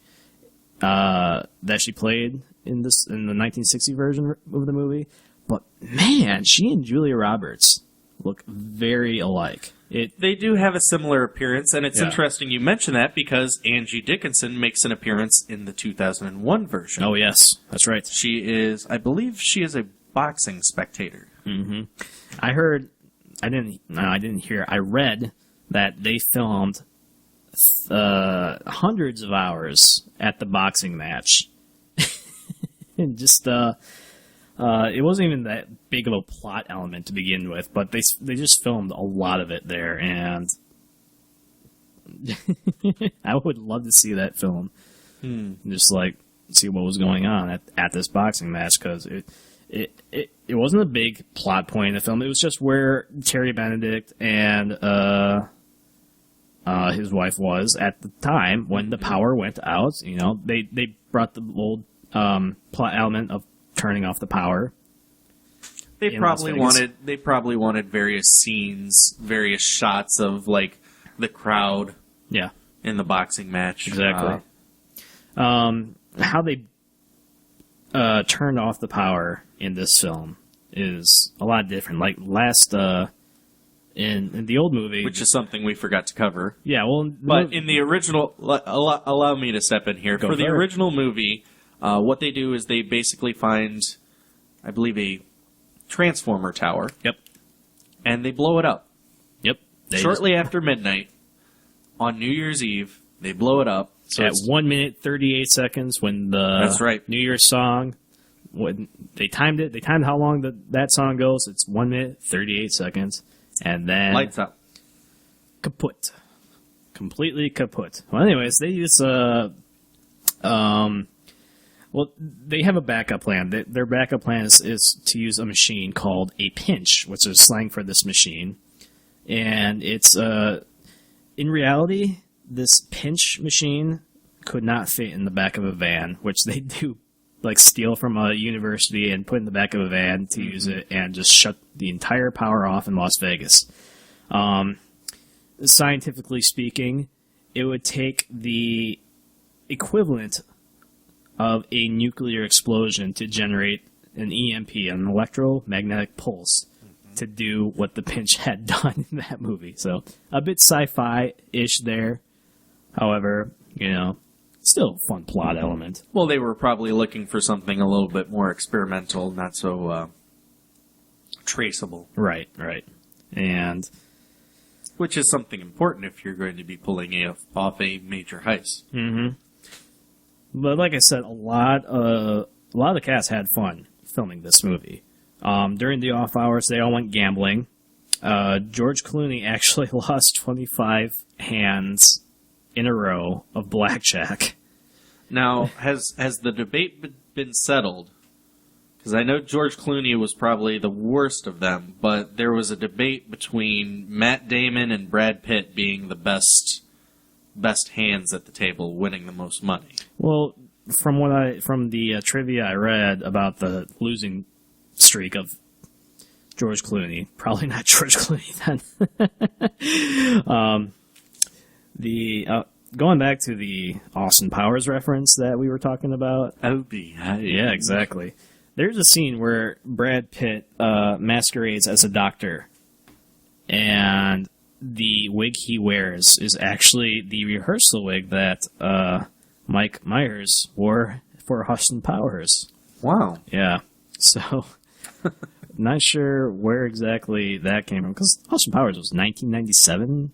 that she played in the 1960 version of the movie. But man, she and Julia Roberts look very alike. They do have a similar appearance, and it's interesting you mention that because Angie Dickinson makes an appearance in the 2001 version. Oh, yes. That's right. I believe she is a boxing spectator. Mm-hmm. I read that they filmed hundreds of hours at the boxing match. And just, it wasn't even that big of a plot element to begin with, but they just filmed a lot of it there, and I would love to see that film. Just like see what was going on at this boxing match, because it wasn't a big plot point in the film. It was just where Terry Benedict and his wife was at the time when the power went out. They brought the old plot element of turning off the power. They probably wanted various scenes, various shots of like the crowd. Yeah. In the boxing match. Exactly. How they turned off the power in this film is a lot different. Like in the old movie, which is something we forgot to cover. Yeah, well, but in the original, allow me to step in here. For the original movie, what they do is they basically find, I believe, a transformer tower. Yep. And they blow it up. Yep. Shortly after midnight, on New Year's Eve, they blow it up. So at 1 minute 38 seconds, when that's right. New Year's song, when they timed how long that song goes. It's 1 minute 38 seconds, and then lights up, kaput, completely kaput. Well, anyways, they use well, they have a backup plan. Their backup plan is to use a machine called a pinch, which is slang for this machine. And it's, in reality, this pinch machine could not fit in the back of a van, which they do, like, steal from a university and put in the back of a van to use it and just shut the entire power off in Las Vegas. Scientifically speaking, it would take the equivalent of a nuclear explosion to generate an EMP, an electromagnetic pulse, to do what the Pinch had done in that movie. So a bit sci-fi-ish there. However, still a fun plot element. Well, they were probably looking for something a little bit more experimental, not so traceable. Right. And which is something important if you're going to be pulling off a major heist. Mm-hmm. But like I said, a lot of the cast had fun filming this movie. During the off hours, they all went gambling. George Clooney actually lost 25 hands in a row of blackjack. Now, has the debate been settled? Because I know George Clooney was probably the worst of them, but there was a debate between Matt Damon and Brad Pitt being the best hands at the table, winning the most money. Well, from the trivia I read about the losing streak of George Clooney, probably not George Clooney then. Going back to the Austin Powers reference that we were talking about. Oh, yeah, exactly. There's a scene where Brad Pitt masquerades as a doctor, and the wig he wears is actually the rehearsal wig that Mike Myers wore for Austin Powers. Wow. Yeah. So, not sure where exactly that came from, because Austin Powers was 1997,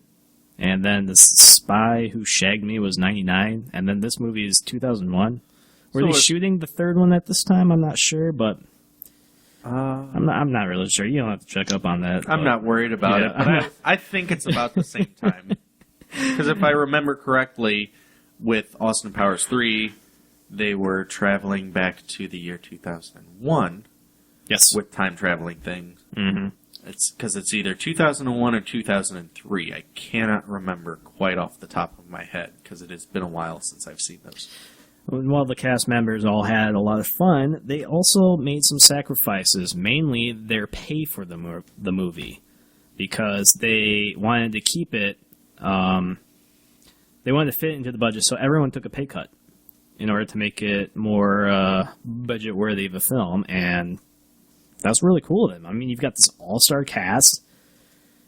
and then The Spy Who Shagged Me was 99, and then this movie is 2001. Were they shooting the third one at this time? I'm not sure, but I'm not really sure. You don't have to check up on that. I'm not worried about it, but I think it's about the same time. Because if I remember correctly, with Austin Powers 3, they were traveling back to the year 2001. Yes. With time-traveling things. Mm-hmm. It's either 2001 or 2003. I cannot remember quite off the top of my head, because it has been a while since I've seen those. While the cast members all had a lot of fun, they also made some sacrifices, mainly their pay for the movie, because they wanted to keep it, they wanted to fit into the budget, so everyone took a pay cut in order to make it more budget-worthy of a film, and that's really cool of them. I mean, you've got this all-star cast,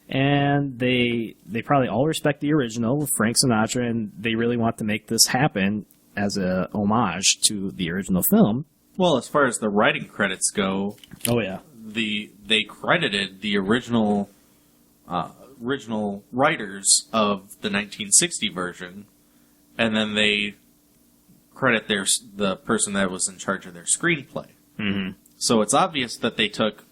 and they probably all respect the original, Frank Sinatra, and they really want to make this happen as a homage to the original film. Well, as far as the writing credits go, oh yeah, they credited the original writers of the 1960 version, and then they credit the person that was in charge of their screenplay. Mm-hmm. So it's obvious that they took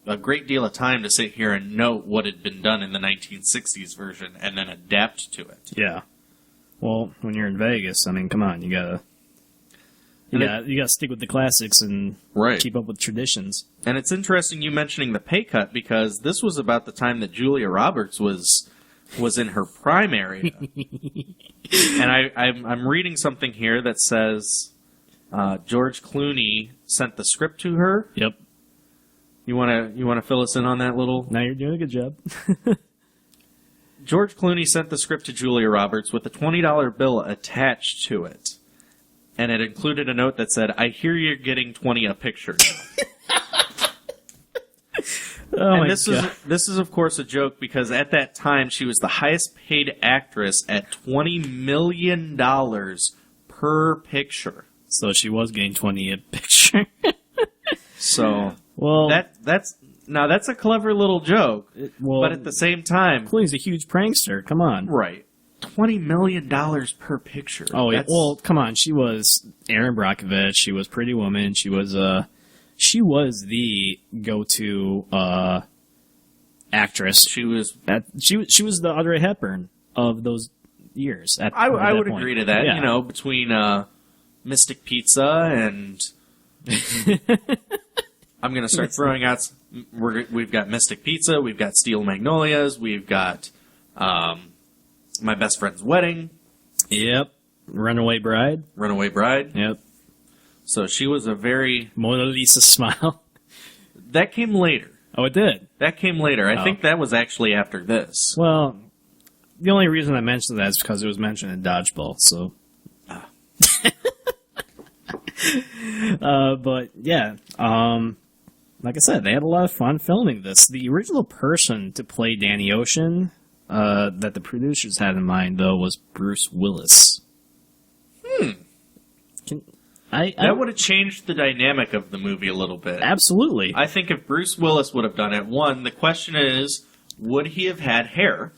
a great deal of time to sit here and note what had been done in the 1960s version and then adapt to it. Yeah. Well, when you're in Vegas, I mean, come on, you gotta stick with the classics and keep up with traditions. And it's interesting you mentioning the pay cut, because this was about the time that Julia Roberts was in her prime area. And I'm reading something here that says George Clooney sent the script to her. Yep. You wanna fill us in on that little? Now you're doing a good job. George Clooney sent the script to Julia Roberts with a $20 bill attached to it. And it included a note that said, "I hear you're getting 20 a picture now." This is of course a joke, because at that time she was the highest paid actress at $20 million per picture. So she was getting 20 a picture. So well, that's a clever little joke, but at the same time, Clooney's a huge prankster. Come on, right? $20 million per picture. Oh, yeah. Well, come on. She was Erin Brockovich. She was Pretty Woman. She was the go-to actress. She was the Audrey Hepburn of those years. I would agree to that. Yeah. Between Mystic Pizza and I'm going to start throwing out. We've got Mystic Pizza. We've got Steel Magnolias. We've got My Best Friend's Wedding. Yep. Runaway Bride. Yep. So she was a very Mona Lisa Smile. That came later. Oh, it did? That came later. I think that was actually after this. Well, the only reason I mentioned that is because it was mentioned in Dodgeball. So, but yeah, like I said, they had a lot of fun filming this. The original person to play Danny Ocean that the producers had in mind, though, was Bruce Willis. That would have changed the dynamic of the movie a little bit. Absolutely. I think if Bruce Willis would have done it, one, the question is, would he have had hair?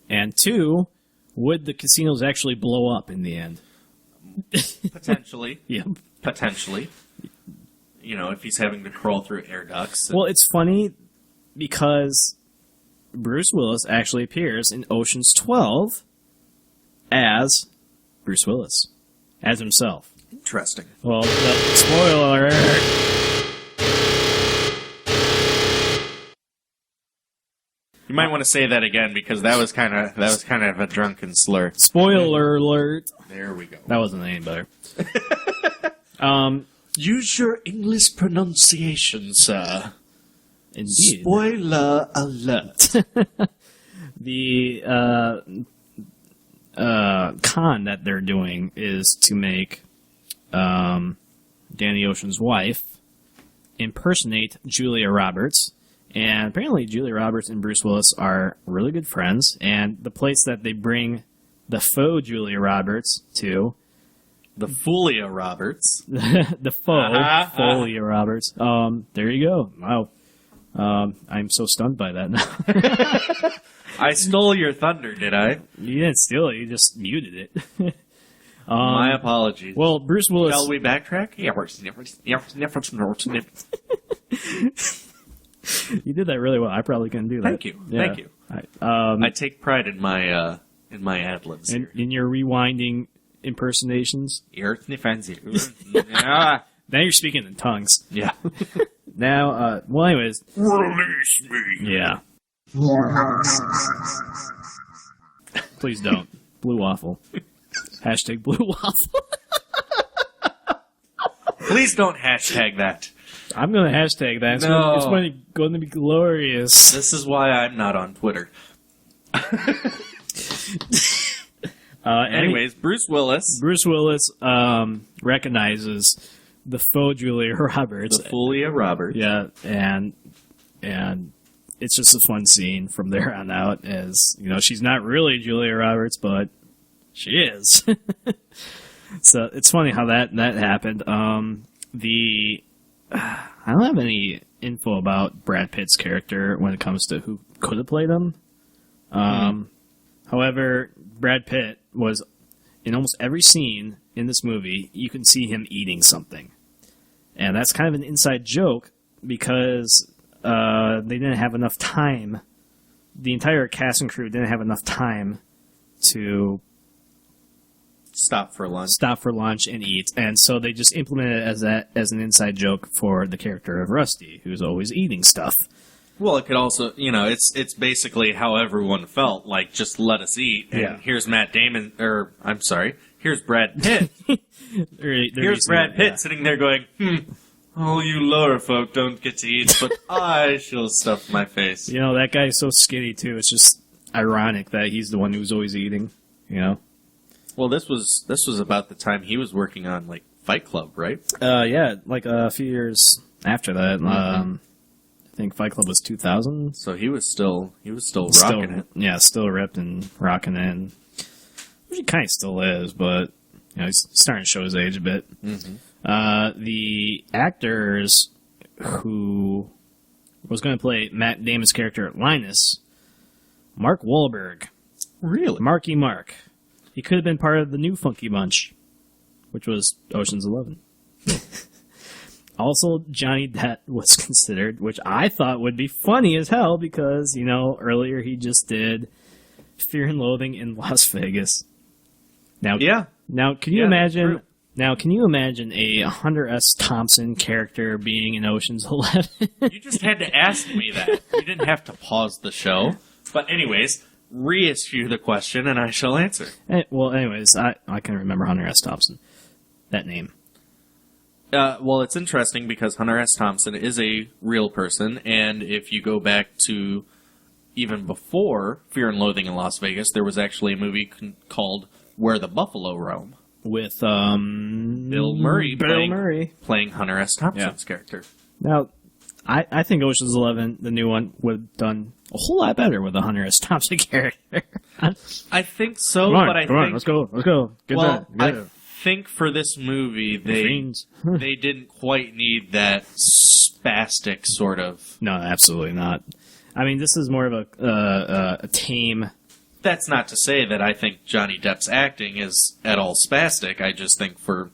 And two, would the casinos actually blow up in the end? Potentially. Yeah. Potentially. You know, if he's having to crawl through air ducts. Well, it's funny because Bruce Willis actually appears in Ocean's 12 as Bruce Willis, as himself. Interesting. Well, spoiler alert. You might want to say that again because that was kind of a drunken slur. Spoiler alert. There we go. That wasn't any better. Use your English pronunciation, sir. Indeed. Spoiler alert. The con that they're doing is to make Danny Ocean's wife impersonate Julia Roberts. And apparently Julia Roberts and Bruce Willis are really good friends. And the place that they bring the faux Julia Roberts to... The Fulia Roberts. the faux Julia Roberts. There you go. Wow. I'm so stunned by that now. I stole your thunder, did I? You didn't steal it. You just muted it. My apologies. Well, Bruce Willis... Shall we backtrack? You did that really well. I probably couldn't do that. Thank you. Yeah. Thank you. I take pride in my ad-libs here. In your rewinding impersonations. Yeah. Now you're speaking in tongues. Yeah. Now, well, anyways. Release me. Yeah. Please don't. Blue waffle. Hashtag blue waffle. Please don't hashtag that. I'm going to hashtag that. No. It's going to be glorious. This is why I'm not on Twitter. Anyways, Bruce Willis. Bruce Willis recognizes the faux Julia Roberts. The Fulia Roberts. Yeah, and it's just a fun scene from there on out. As you know, she's not really Julia Roberts, but she is. So it's funny how that happened. I don't have any info about Brad Pitt's character when it comes to who could have played him. However, Brad Pitt was in almost every scene in this movie. You can see him eating something, and that's kind of an inside joke because they didn't have enough time. The entire cast and crew didn't have enough time to stop for lunch and eat, and so they just implemented it as an inside joke for the character of Rusty, who's always eating stuff. Well, it could also, it's basically how everyone felt, like, just let us eat, and here's Matt Damon, here's Brad Pitt. Here's Brad Pitt sitting there going, all you lower folk don't get to eat, but I shall stuff my face. You know, that guy's so skinny, too. It's just ironic that he's the one who's always eating, you know? Well, this was about the time he was working on, like, Fight Club, right? Yeah, like a few years after that. I think Fight Club was 2000. So he was still rocking it. Yeah, still ripped and rocking it. Which he kind of still is, but he's starting to show his age a bit. The actors who was going to play Matt Damon's character Linus, Mark Wahlberg. Really? Marky Mark. He could have been part of the new Funky Bunch, which was Ocean's 11. Also, Johnny Depp was considered, which I thought would be funny as hell because, earlier he just did Fear and Loathing in Las Vegas. Now, can you imagine? Now, can you imagine a Hunter S. Thompson character being in Ocean's 11? You just had to ask me that. You didn't have to pause the show. But anyways, reissue the question and I shall answer. Well, anyways, I can remember Hunter S. Thompson. That name. Well, it's interesting because Hunter S. Thompson is a real person, and if you go back to even before Fear and Loathing in Las Vegas, there was actually a movie called Where the Buffalo Roam. With Bill Murray playing Hunter S. Thompson's character. Now, I think Ocean's 11, the new one, would have done a whole lot better with a Hunter S. Thompson character. I think so, come on, but I come think... on, let's go. Get well, that. I think for this movie, they didn't quite need that spastic sort of... No, absolutely not. I mean, this is more of a tame... That's not to say that I think Johnny Depp's acting is at all spastic. I just think for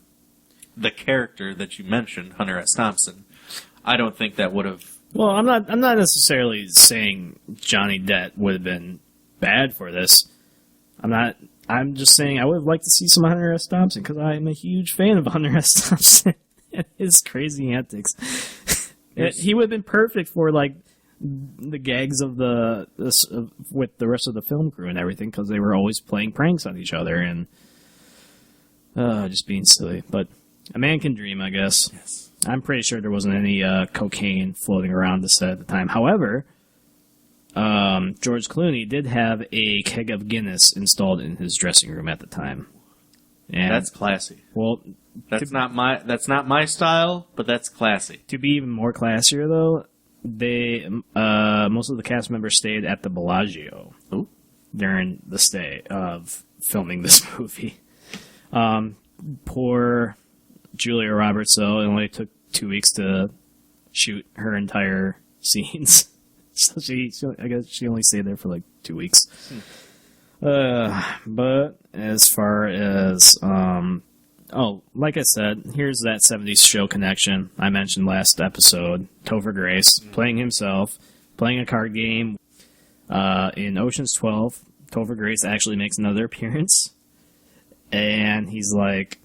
the character that you mentioned, Hunter S. Thompson, I don't think that would have... Well, I'm not necessarily saying Johnny Depp would have been bad for this. I'm just saying I would have liked to see some Hunter S. Thompson, because I am a huge fan of Hunter S. Thompson and his crazy antics. He would have been perfect for, like, the gags of with the rest of the film crew and everything, because they were always playing pranks on each other and just being silly. But a man can dream, I guess. Yes. I'm pretty sure there wasn't any cocaine floating around the set at the time. However, George Clooney did have a keg of Guinness installed in his dressing room at the time. And, that's classy. Well, that's not my style, but that's classy. To be even more classier, though, they most of the cast members stayed at the Bellagio during the stay of filming this movie. Poor Julia Roberts, though, it only took 2 weeks to shoot her entire scenes. So I guess she only stayed there for like 2 weeks. But as far as like I said, here's that 70s show connection I mentioned last episode. Topher Grace playing himself, playing a card game. In Ocean's 12, Topher Grace actually makes another appearance. And he's like,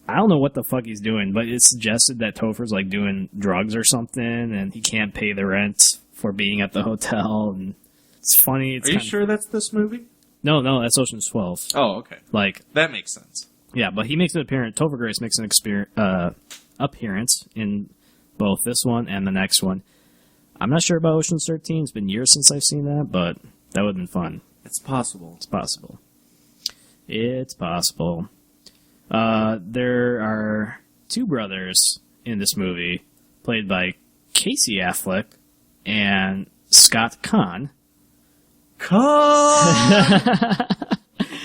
I don't know what the fuck he's doing, but it's suggested that Topher's like doing drugs or something, and he can't pay the rent for being at the hotel. And it's funny. Are you sure that's this movie? No, that's Ocean's 12. Oh, okay. Like that makes sense. Yeah, but he makes an appearance. Topher Grace makes an appearance in both this one and the next one. I'm not sure about Ocean's 13. It's been years since I've seen that, but that would have been fun. It's possible. It's possible. It's possible. There are two brothers in this movie, played by Casey Affleck and Scott Conn.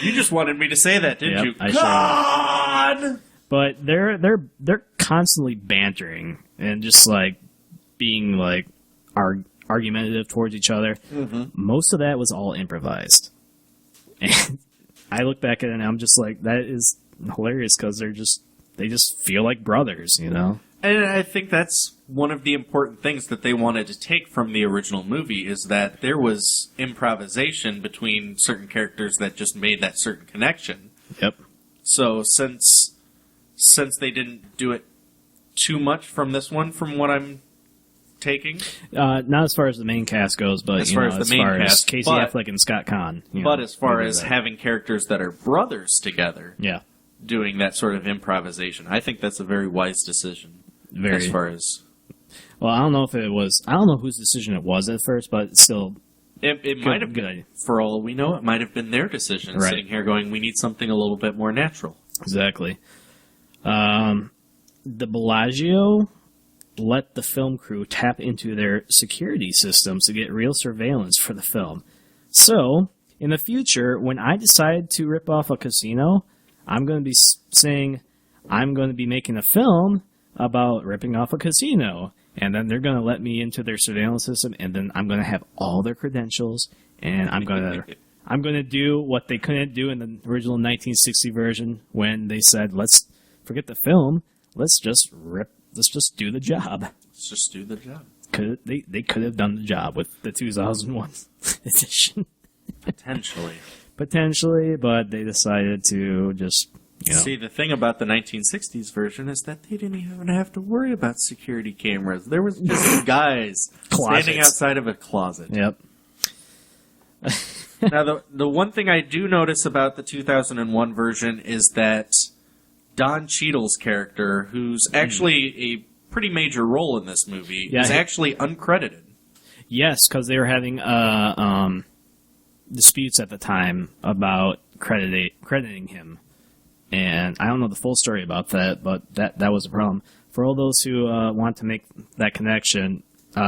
You just wanted me to say that, didn't you? I But they're constantly bantering and just like being like argumentative towards each other. Mm-hmm. Most of that was all improvised. And I look back at it and I'm just like, that is hilarious because they just feel like brothers, you know? And I think that's one of the important things that they wanted to take from the original movie is that there was improvisation between certain characters that just made that certain connection. Yep. So since they didn't do it too much from this one, from what I'm taking, not as far as the main cast goes, but as far as Casey Affleck and Scott Conn. But as far as having characters that are brothers together, yeah, doing that sort of improvisation, I think that's a very wise decision. Very. As far as, well, I don't know whose decision it was at first, but still, it might have been. For all we know, it might have been their decision. Right. Sitting here going, we need something a little bit more natural. Exactly. The Bellagio let the film crew tap into their security systems to get real surveillance for the film. So, in the future, when I decide to rip off a casino, I'm going to be saying, I'm going to be making a film about ripping off a casino. And then they're going to let me into their surveillance system, and then I'm going to have all their credentials, and I'm going to do what they couldn't do in the original 1960 version when they said, let's forget the film, let's just do the job. Let's just do the job. They could have done the job with the 2001 edition. Potentially, but they decided to just, See, the thing about the 1960s version is that they didn't even have to worry about security cameras. There was just guys standing outside of a closet. Yep. Now, the one thing I do notice about the 2001 version is that Don Cheadle's character, who's actually a pretty major role in this movie, is actually uncredited. Yes, because they were having disputes at the time about crediting him. And I don't know the full story about that, but that was a problem. For all those who want to make that connection,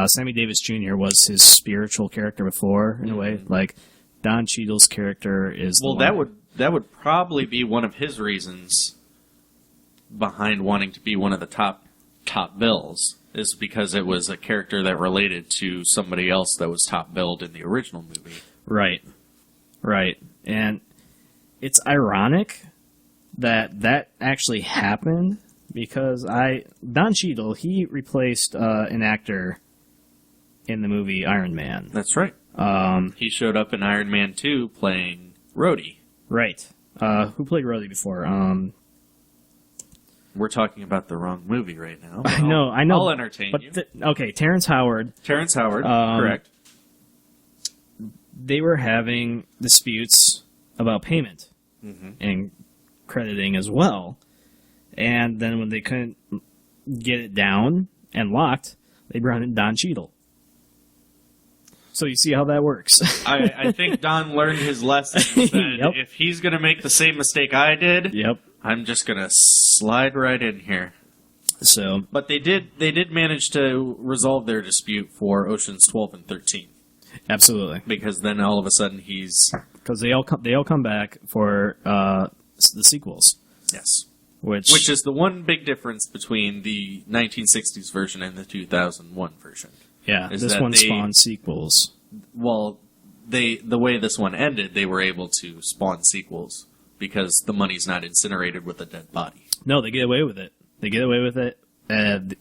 Sammy Davis Jr. was his spiritual character before, in a way. Like, Don Cheadle's character is that would probably be one of his reasons behind wanting to be one of the top bills, is because it was a character that related to somebody else that was top billed in the original movie. Right. And it's ironic that actually happened, because Don Cheadle, he replaced an actor in the movie Iron Man. That's right. He showed up in Iron Man 2 playing Rhodey. Right. Who played Rhodey before? We're talking about the wrong movie right now. I know. I'll entertain you. Okay, Terrence Howard. Correct. They were having disputes about payment and crediting as well. And then when they couldn't get it down and locked, they brought in Don Cheadle. So you see how that works. I think Don learned his lesson. That if he's going to make the same mistake I did, I'm just going to slide right in here. So, but they did manage to resolve their dispute for Oceans 12 and 13. Absolutely, because then all of a sudden because they all come back for the sequels. Yes, which is the one big difference between the 1960s version and the 2001 version. Yeah, this one spawned sequels. Well, the way this one ended, they were able to spawn sequels because the money's not incinerated with a dead body. No, they get away with it.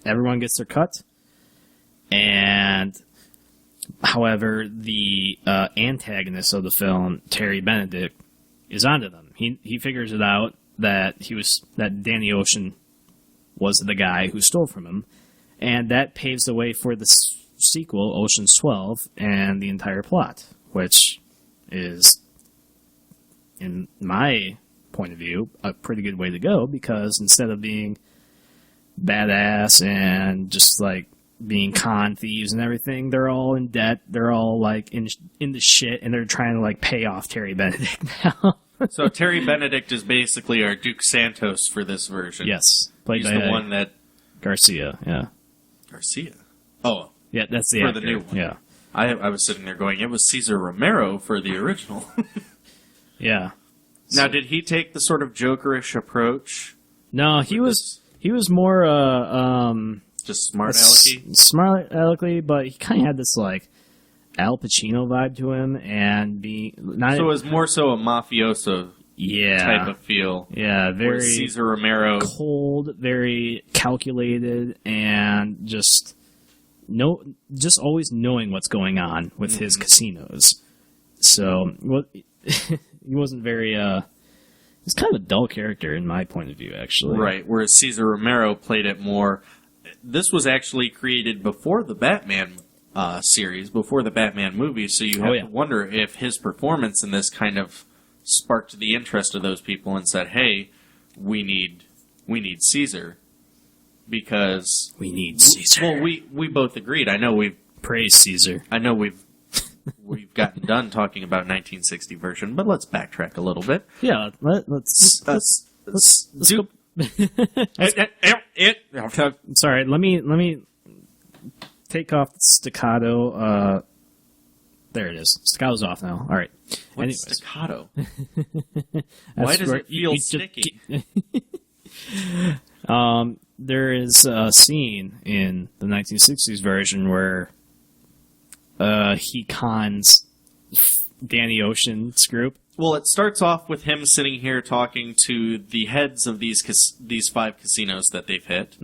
Everyone gets their cut. And, however, the antagonist of the film, Terry Benedict, is onto them. He figures it out that Danny Ocean was the guy who stole from him, and that paves the way for the sequel, Ocean's 12, and the entire plot, which is, in my point of view, a pretty good way to go, because instead of being badass and just like being con thieves and everything, they're all in debt, they're all like in the shit, and they're trying to like pay off Terry Benedict now. So Terry Benedict is basically our Duke Santos for this version. Yes, he's the one that Garcia. Yeah, Garcia. Oh, yeah, that's the for actor. The new one. Yeah, I was sitting there going, it was Cesar Romero for the original. Yeah. Now, did he take the sort of Jokerish approach? No, he was more just smart alecky. Smart alecky, but he kind of had this like Al Pacino vibe to him, and so it was more so a mafioso type of feel. Yeah, very Cesar Romero, cold, very calculated, and just always knowing what's going on with his casinos. So he wasn't very. He's kind of a dull character in my point of view, actually. Right, whereas Cesar Romero played it more. This was actually created before the Batman series, before the Batman movies, so you have to wonder if his performance in this kind of sparked the interest of those people and said, "Hey, we need Caesar," because we need Caesar. Well, we both agreed. I know we've praised Caesar. I know we've gotten done talking about 1960 version, but let's backtrack a little bit. Yeah, let's do. Sorry, let me take off the staccato. There it is. Staccato's off now. All right. What's staccato? Why does it feel sticky? There is a scene in the 1960s version where he cons Danny Ocean's group. Well, it starts off with him sitting here talking to the heads of these 5 casinos that they've hit,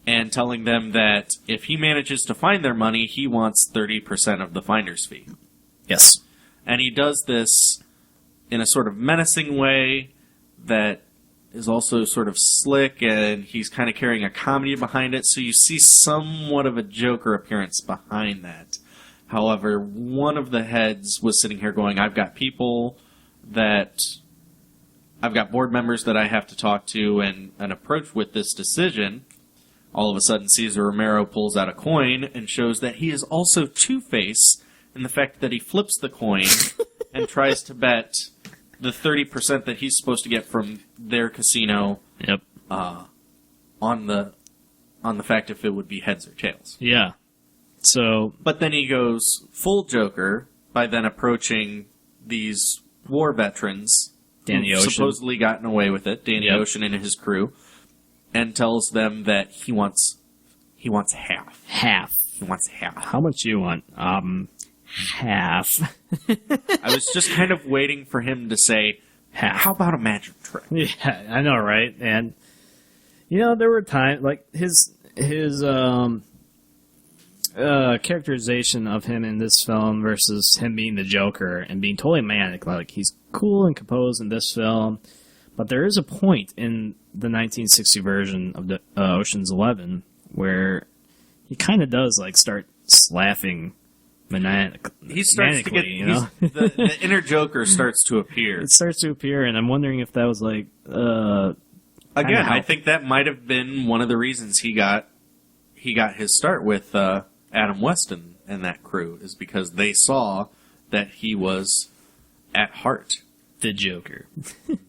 and telling them that if he manages to find their money, he wants 30% of the finder's fee. Yes. And he does this in a sort of menacing way that is also sort of slick, and he's kind of carrying a comedy behind it, so you see somewhat of a Joker appearance behind that. However, one of the heads was sitting here going, I've got board members that I have to talk to and approach with this decision. all of a sudden Cesar Romero pulls out a coin and shows that he is also Two-Face in the fact that he flips the coin and tries to bet the 30% that he's supposed to get from their casino Yep. on the fact if it would be heads or tails. Yeah. So, But then he goes full Joker by then approaching these war veterans Danny who've Ocean. supposedly gotten away with it, Danny Yep. Ocean and his crew, and tells them that he wants half. half. He wants half. How much do you want? Half. I was just kind of waiting for him to say, Half. how about a magic trick? Yeah, I know, right? And there were times like his characterization of him in this film versus him being the Joker and being totally manic. Like he's cool and composed in this film, but there is a point in the 1960 version of the Ocean's 11 where he kind of does like start laughing He starts to get manically, the inner Joker starts to appear. It starts to appear, and I'm wondering if that was like Again, I think that might have been one of the reasons he got his start with Adam Weston and that crew, is because they saw that he was at heart the Joker.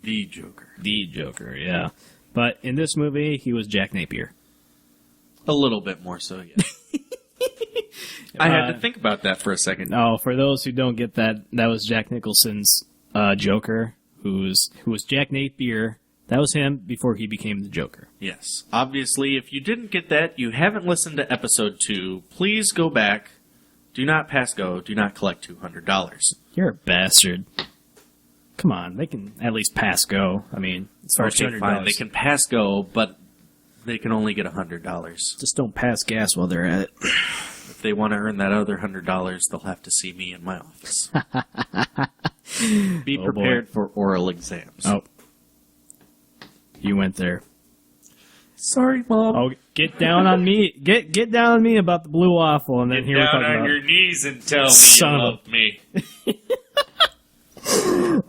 the Joker. The Joker, yeah. But in this movie, he was Jack Napier. A little bit more so, yeah. I had to think about that for a second. Oh, for those who don't get that, that was Jack Nicholson's Joker, who was Jack Napier. That was him before he became the Joker. Yes. Obviously, if you didn't get that, you haven't listened to episode 2, please go back. Do not pass go. Do not collect $200. You're a bastard. Come on, they can at least pass go. I mean, as far as Okay, $200. fine. They can pass go, but they can only get $100. Just don't pass gas while they're at it. If they want to earn that other $100, they'll have to see me in my office. Be Oh, prepared for oral exams. Oh. You went there. Sorry, Mom. Oh, get down on me. Get down on me about the blue waffle, and then here we're Down talking on about. your knees and tell me Son you of a- love me.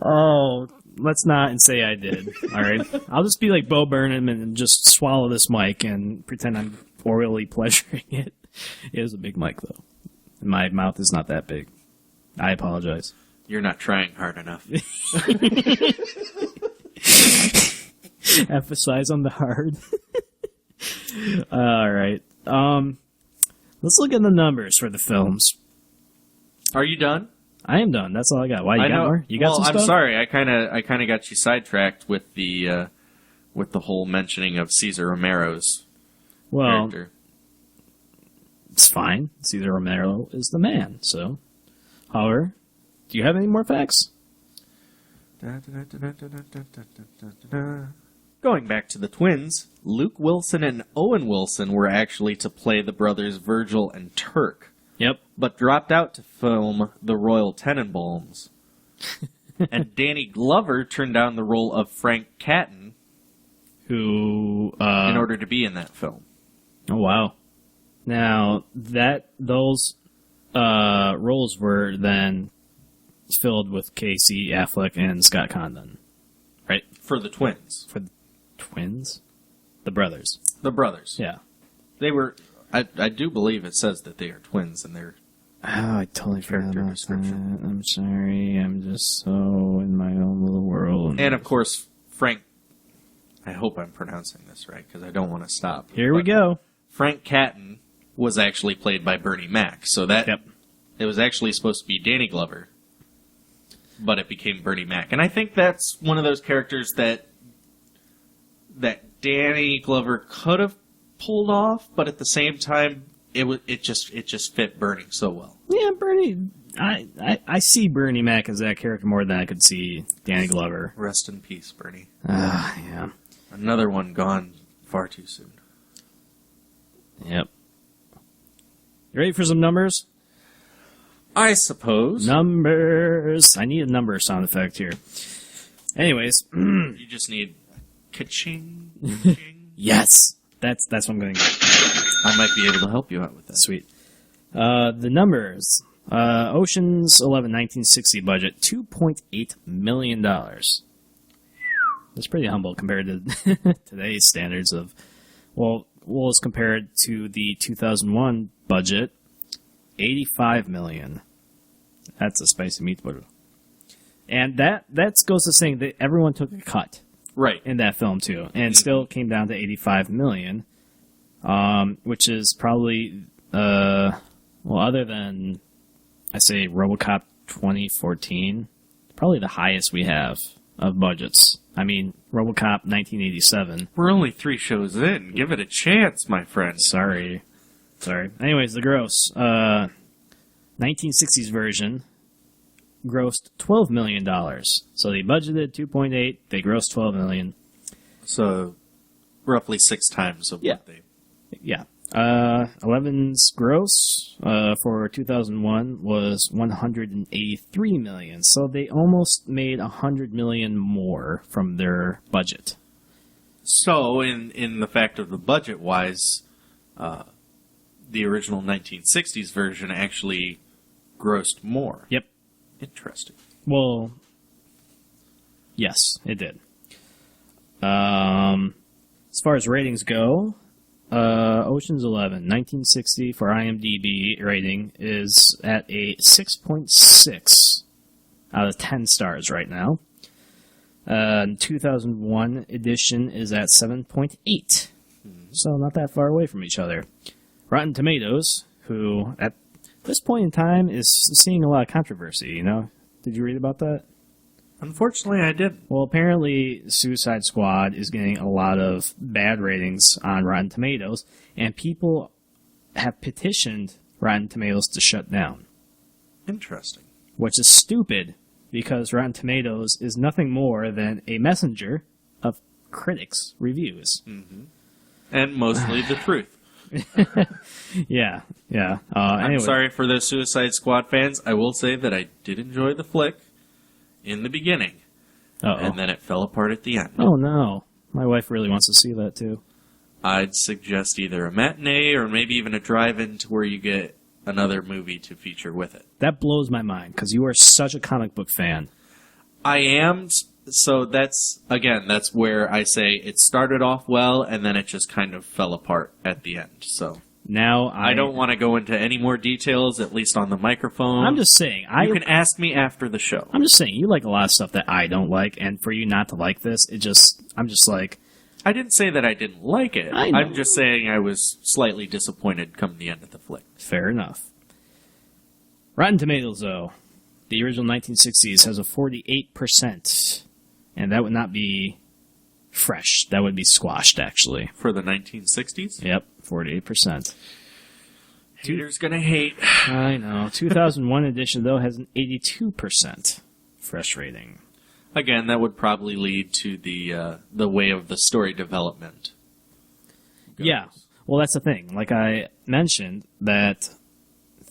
Oh, let's not and say I did. All right, I'll just be like Bo Burnham and just swallow this mic and pretend I'm orally pleasuring it. It is a big mic though. My mouth is not that big. I apologize. You're not trying hard enough. Emphasize on the hard. All right. Let's look at the numbers for the films. Are you done? I am done. That's all I got. Why you I got know. more? You got well, some I'm stuff? sorry. I kind of got you sidetracked with the whole mentioning of Cesar Romero's Well, character. it's fine. Cesar Romero is the man. So, however, do you have any more facts? Going back to the twins, Luke Wilson and Owen Wilson were actually to play the brothers Virgil and Turk, Yep. but dropped out to film the Royal Tenenbaums. And Danny Glover turned down the role of Frank Catton Who? in order to be in that film. Oh wow! Now those roles were then filled with Casey Affleck and Scott Condon, right? For the twins. For the twins, the brothers. The brothers. Yeah. They were... I do believe it says that they are twins and they're... Oh, I totally forgot Character about description. that. I'm sorry. I'm just so in my own little world. And of course, Frank... I hope I'm pronouncing this right, because I don't want to stop. Here we But go. Frank Catton was actually played by Bernie Mac, so that... Yep. It was actually supposed to be Danny Glover, but it became Bernie Mac. And I think that's one of those characters that Danny Glover could have pulled off, but at the same time, it just fit Bernie so well. Yeah, Bernie. I see Bernie Mac as that character more than I could see Danny Glover. Rest in peace, Bernie. Yeah. Another one gone far too soon. Yep. You ready for some numbers? I suppose. Numbers. I need a number sound effect here. Anyways, You just need ka-ching. Ching. yes, that's what I'm going to get. I might be able to help you out with that. Sweet. The numbers. Ocean's 11 1960 budget, $2.8 million. That's pretty humble compared to today's standards of, well, was compared to the 2001 budget, $85 million. That's a spicy meatball. And that goes to saying that everyone took a cut Right. in that film too, and still came down to $85 million, which is probably other than I say RoboCop 2014, probably the highest we have of budgets. I mean, RoboCop 1987. We're only 3 shows in. Give it a chance, my friend. Sorry. Anyways, the gross 1960s version grossed $12 million. So they budgeted 2.8, they grossed $12 million. So, roughly 6 times of what they... Yeah. 11's gross for 2001 was $183 million. So they almost made $100 million more from their budget. So, in the fact of the budget-wise, the original 1960s version actually grossed more. Yep. Interesting. Well, yes, it did. As far as ratings go, Ocean's 11, 1960 for IMDb rating is at a 6.6 out of 10 stars right now. 2001 edition is at 7.8. So not that far away from each other. Rotten Tomatoes, who at this point in time is seeing a lot of controversy, you know? Did you read about that? Unfortunately, I didn't. Well, apparently Suicide Squad is getting a lot of bad ratings on Rotten Tomatoes, and people have petitioned Rotten Tomatoes to shut down. Interesting. Which is stupid, because Rotten Tomatoes is nothing more than a messenger of critics' reviews. Mm-hmm. And mostly the truth. Yeah. I'm anyway. sorry for those Suicide Squad fans. I will say that I did enjoy the flick in the beginning. Uh-oh. And then it fell apart at the end. Oh, no. My wife really wants to see that, too. I'd suggest either a matinee or maybe even a drive-in to where you get another movie to feature with it. That blows my mind, because you are such a comic book fan. I am, so that's where I say it started off well, and then it just kind of fell apart at the end, so... Now I don't want to go into any more details, at least on the microphone. I'm just saying. You can ask me after the show. I'm just saying, you like a lot of stuff that I don't like, and for you not to like this, I'm just like... I didn't say that I didn't like it. I know. I'm just saying I was slightly disappointed come the end of the flick. Fair enough. Rotten Tomatoes, though, the original 1960s has a 48%, and that would not be fresh. That would be squashed, actually. For the 1960s? Yep, 48%. Haters gonna hate. I know. 2001 edition, though, has an 82% fresh rating. Again, that would probably lead to the way of the story development. Yeah. Well, that's the thing. Like I mentioned, that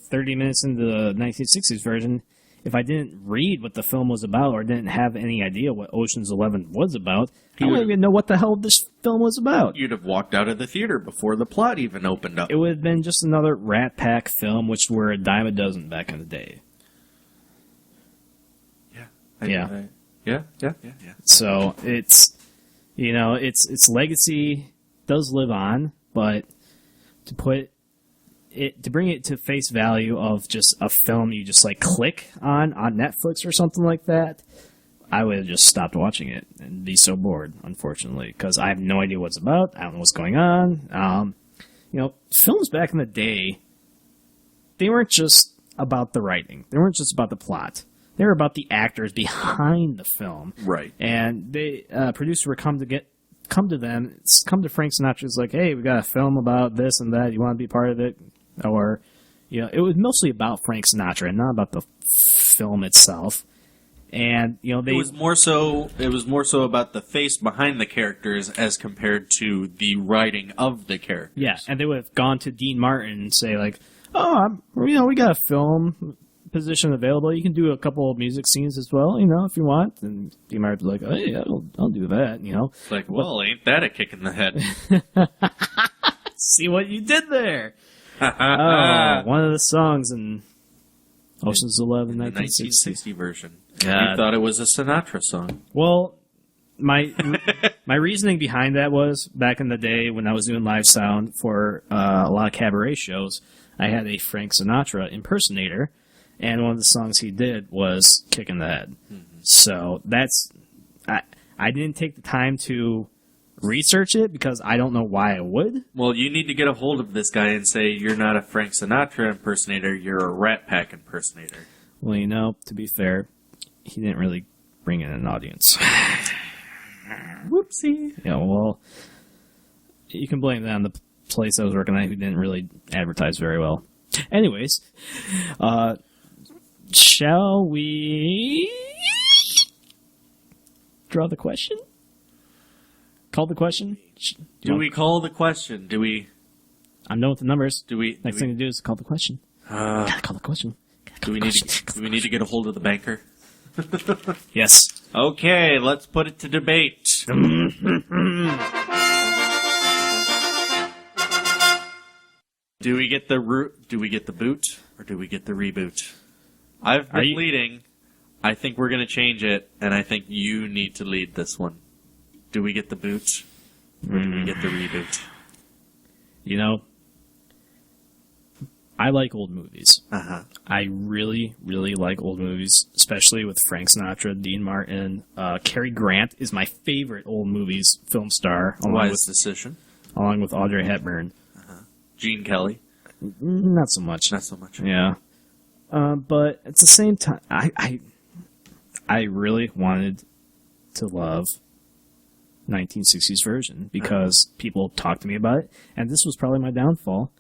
30 minutes into the 1960s version, if I didn't read what the film was about or didn't have any idea what Ocean's 11 was about, I wouldn't even know what the hell this film was about. You'd have walked out of the theater before the plot even opened up. It would have been just another Rat Pack film, which were a dime a dozen back in the day. Yeah. Yeah. So it's, its legacy does live on, but to bring it to face value of just a film you just like click on Netflix or something like that, I would have just stopped watching it and be so bored, unfortunately, because I have no idea what it's about. I don't know what's going on. Films back in the day, they weren't just about the writing. They weren't just about the plot. They were about the actors behind the film. Right. And producer would come to Frank Sinatra's like, hey, we got a film about this and that. You want to be part of it? Or, it was mostly about Frank Sinatra and not about the film itself. And, it was more so about the face behind the characters as compared to the writing of the characters. Yeah, and they would have gone to Dean Martin and say like, we got a film position available. You can do a couple of music scenes as well, if you want. And Dean Martin's like, hey, I'll do that, It's like, well, ain't that a kick in the head? See what you did there. One of the songs in Ocean's 11, the 1960 version. God. You thought it was a Sinatra song. Well, my reasoning behind that was back in the day when I was doing live sound for a lot of cabaret shows, I had a Frank Sinatra impersonator, and one of the songs he did was "Kick in the Head." Mm-hmm. So that's I didn't take the time to research it because I don't know why I would. Well, you need to get a hold of this guy and say you're not a Frank Sinatra impersonator, you're a Rat Pack impersonator. Well, you know, to be fair, he didn't really bring in an audience. Whoopsie. Yeah, well, you can blame that on the place I was working at who didn't really advertise very well. Anyways, shall we draw the question? Call the question? Do we call the question? Do we... I'm done with the numbers. Next thing to do is call the question. Gotta call the question. Do we need to get a hold of the banker? Yes. Okay, let's put it to debate. Do we get the boot, or do we get the reboot? I've been leading. I think we're going to change it, and I think you need to lead this one. Do we get the boot, or do we get the reboot? You know, I like old movies. Uh-huh. I really, really like old movies, especially with Frank Sinatra, Dean Martin. Cary Grant is my favorite old movies film star. Wise decision. Along with Audrey Hepburn. Uh-huh. Gene Kelly. Not so much. Not so much. Yeah. But at the same time, I really wanted to love 1960s version because people talked to me about it, and this was probably my downfall.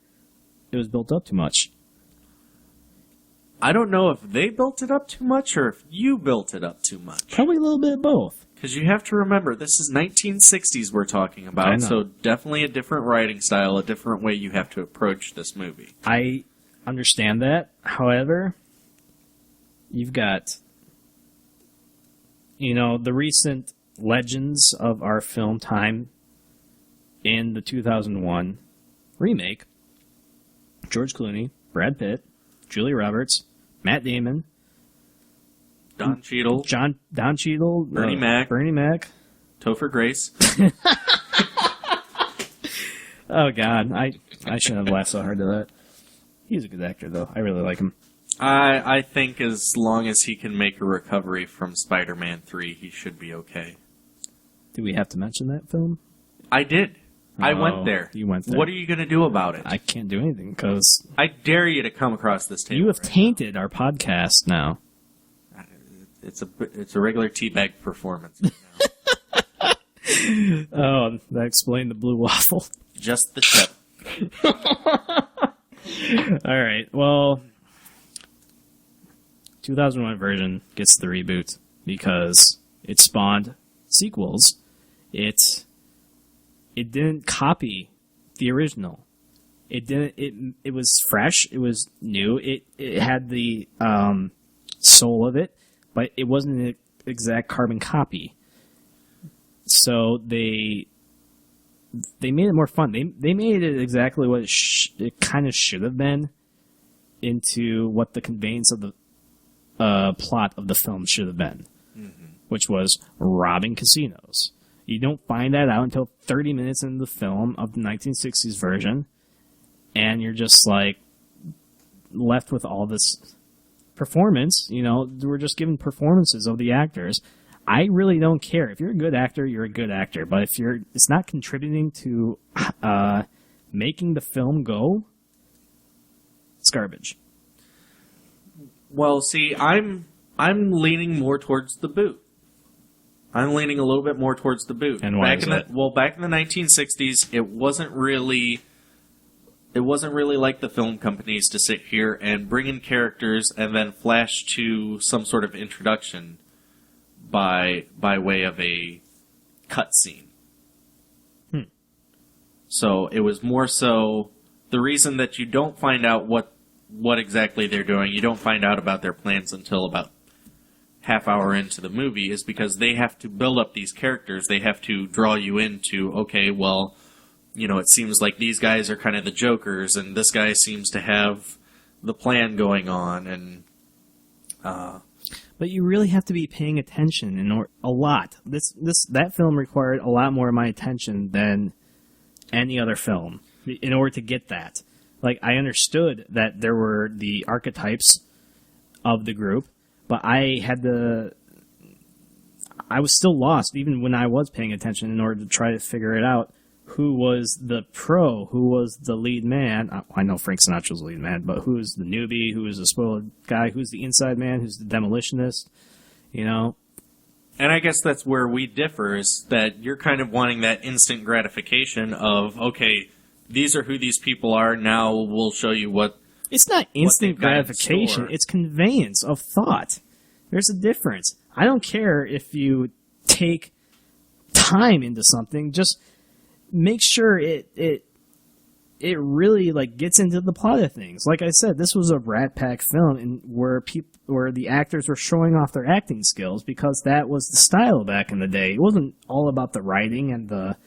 It was built up too much. I don't know if they built it up too much or if you built it up too much. Probably a little bit of both. Because you have to remember, this is 1960s we're talking about, so definitely a different writing style, a different way you have to approach this movie. I understand that. However, you've got, the recent legends of our film time in the 2001 remake. George Clooney, Brad Pitt, Julia Roberts, Matt Damon, Don Cheadle, Don Cheadle, Bernie Mac, Topher Grace. Oh God, I shouldn't have laughed so hard to that. He's a good actor, though. I really like him. I think as long as he can make a recovery from Spider-Man 3, he should be okay. Do we have to mention that film? I did. I went there. You went there. What are you going to do about it? I can't do anything because I dare you to come across this table. You have tainted our podcast now. It's a regular teabag performance. Oh, that explained the blue waffle. Just the tip. All right. Well, 2001 version gets the reboot because it spawned sequels. It didn't copy the original. It didn't. It was fresh. It was new. It had the soul of it, but it wasn't an exact carbon copy. So they made it more fun. They made it exactly what it kind of should have been into what the conveyance of the plot of the film should have been, which was robbing casinos. You don't find that out until 30 minutes into the film of the 1960s version, and you're just like left with all this performance. We're just given performances of the actors. I really don't care. If you're a good actor, you're a good actor. But if it's not contributing to making the film go, it's garbage. Well, see, I'm leaning more towards the boot. I'm leaning a little bit more towards the boot. And why is that? Back in the 1960s, it wasn't really like the film companies to sit here and bring in characters and then flash to some sort of introduction by way of a cutscene. So it was more so the reason that you don't find out what exactly they're doing, you don't find out about their plans until about half hour into the movie, is because they have to build up these characters. They have to draw you into, okay, well, it seems like these guys are kind of the jokers, and this guy seems to have the plan going on, and But you really have to be paying attention a lot. That film required a lot more of my attention than any other film in order to get that. Like, I understood that there were the archetypes of the group, but I was still lost even when I was paying attention in order to try to figure it out. Who was the pro? Who was the lead man? I know Frank Sinatra's the lead man, but who's the newbie? Who is the spoiled guy? Who's the inside man? Who's the demolitionist? You know? And I guess that's where we differ, is that you're kind of wanting that instant gratification of, okay, these are who these people are, now we'll show you what... It's not instant gratification, it's conveyance of thought. There's a difference. I don't care if you take time into something, just make sure it really like gets into the plot of things. Like I said, this was a Rat Pack film, and where the actors were showing off their acting skills because that was the style back in the day. It wasn't all about the writing and the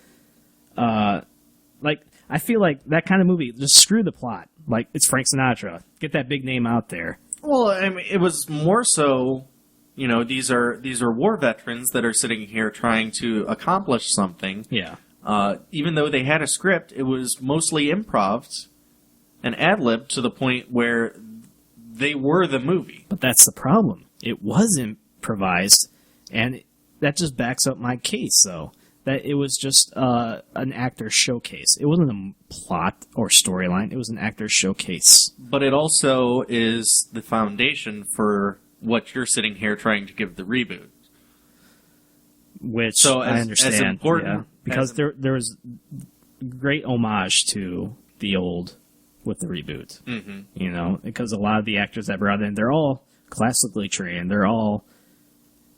like. I feel like that kind of movie, just screw the plot. Like, it's Frank Sinatra. Get that big name out there. Well, I mean, it was more so, you know, these are war veterans that are sitting here trying to accomplish something. Yeah. Even though they had a script, it was mostly improv and ad-lib to the point where they were the movie. But that's the problem. It was improvised, and that just backs up my case, though. That it was just an actor's showcase. It wasn't a plot or storyline. It was an actor's showcase. But it also is the foundation for what you're sitting here trying to give the reboot. Which I understand. As important, yeah, because there was great homage to the old with the reboot. Mm-hmm. You know, because a lot of the actors that brought in, they're all classically trained.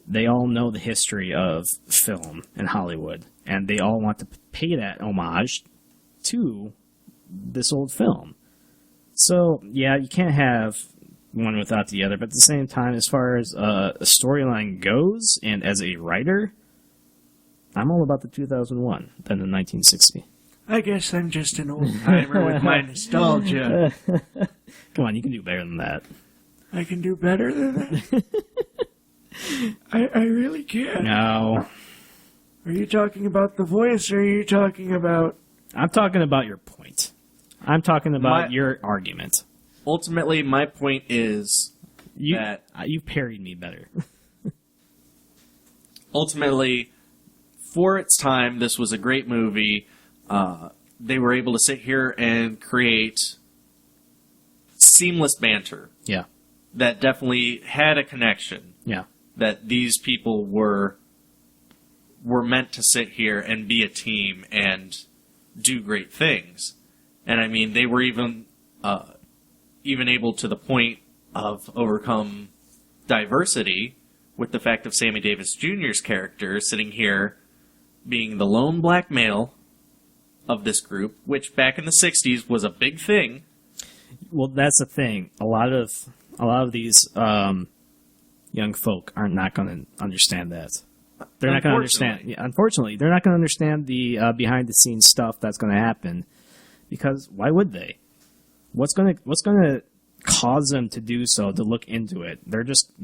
They all know the history of film and Hollywood, and they all want to pay that homage to this old film. So, yeah, you can't have one without the other, but at the same time, as far as a storyline goes, and as a writer, I'm all about the 2001 than the 1960. I guess I'm just an old-timer with my nostalgia. Come on, you can do better than that. I can do better than that? I really can't. No. Are you talking about the voice, or are you talking about... I'm talking about your point. I'm talking about your argument. Ultimately, my point is that... You parried me better. Ultimately, for its time, this was a great movie. They were able to sit here and create seamless banter. Yeah. That definitely had a connection. Yeah. That these people were meant to sit here and be a team and do great things. And I mean, they were even able to the point of overcome diversity with the fact of Sammy Davis Jr.'s character sitting here being the lone black male of this group, which back in the 60s was a big thing. Well, that's the thing. A lot of these young folk are not going to understand that. They're not going to understand. Yeah, unfortunately, they're not going to understand the behind-the-scenes stuff that's going to happen, because why would they? What's going to cause them to do so? To look into it? They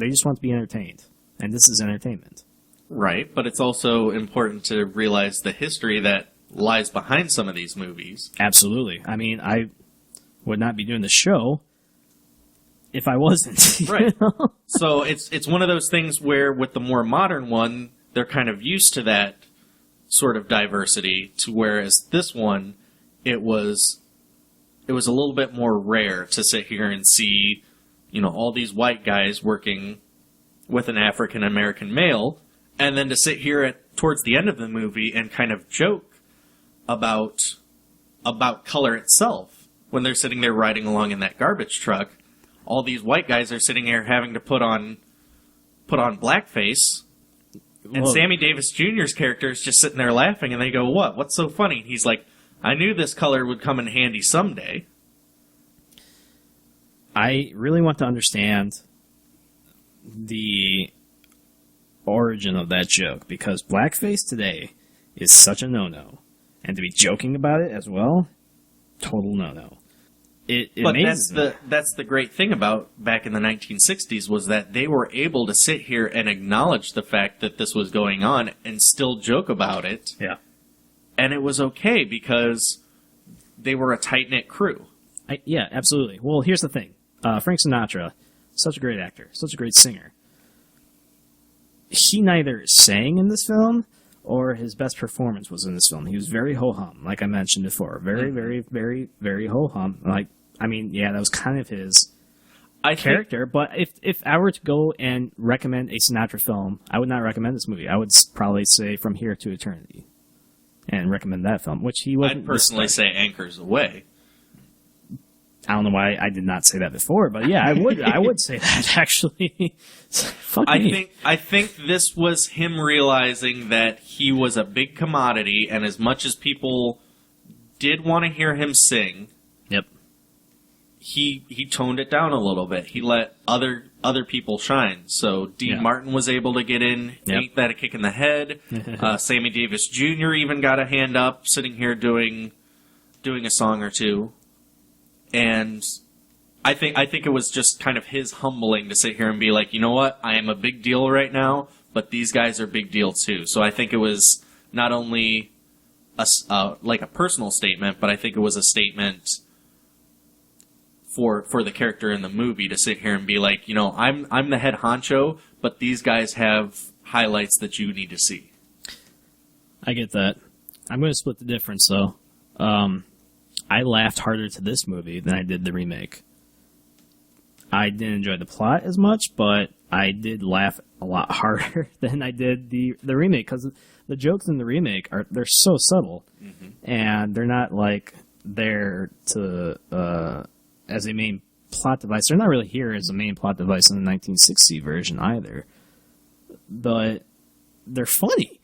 just want to be entertained, and this is entertainment. Right, but it's also important to realize the history that lies behind some of these movies. Absolutely. I mean, I would not be doing the show if I wasn't. Right. So it's one of those things where with the more modern one, they're kind of used to that sort of diversity, to whereas this one, it was a little bit more rare to sit here and see, you know, all these white guys working with an African American male, and then to sit here towards the end of the movie and kind of joke about color itself when they're sitting there riding along in that garbage truck. All these white guys are sitting here having to put on blackface, and Sammy Davis Jr.'s character is just sitting there laughing, and they go, "What? What's so funny?" And he's like, "I knew this color would come in handy someday." I really want to understand the origin of that joke, because blackface today is such a no-no, and to be joking about it as well, total no-no. it but amazes me. that's the great thing about back in the 1960s was that they were able to sit here and acknowledge the fact that this was going on and still joke about it. Yeah. And it was okay because they were a tight-knit crew. Yeah, absolutely. Well, here's the thing. Frank Sinatra, such a great actor, such a great singer. He neither sang in this film or his best performance was in this film. He was very ho-hum, like I mentioned before. Very, very, very, very ho-hum. Like, I mean, yeah, that was kind of his character. But if I were to go and recommend a Sinatra film, I would not recommend this movie. I would probably say From Here to Eternity and recommend that film, which he wasn't. I'd personally say Anchors Away. I don't know why I did not say that before, but yeah, I would say that actually. Fuck me. I think this was him realizing that he was a big commodity, and as much as people did want to hear him sing, Yep. he toned it down a little bit. He let other people shine. So Dean Martin was able to get in, ain't that a kick in the head? Sammy Davis Jr. even got a hand up, sitting here doing a song or two. And I think it was just kind of his humbling to sit here and be like, you know what, I am a big deal right now, but these guys are big deal too. So I think it was not only like a personal statement, but I think it was a statement for the character in the movie to sit here and be like, you know, I'm the head honcho, but these guys have highlights that you need to see. I get that. I'm going to split the difference though. I laughed harder to this movie than I did the remake. I didn't enjoy the plot as much, but I did laugh a lot harder than I did the remake because the jokes in the remake they're so subtle, and they're not like there to as a main plot device. They're not really here as a main plot device in the 1960 version either, but they're funny.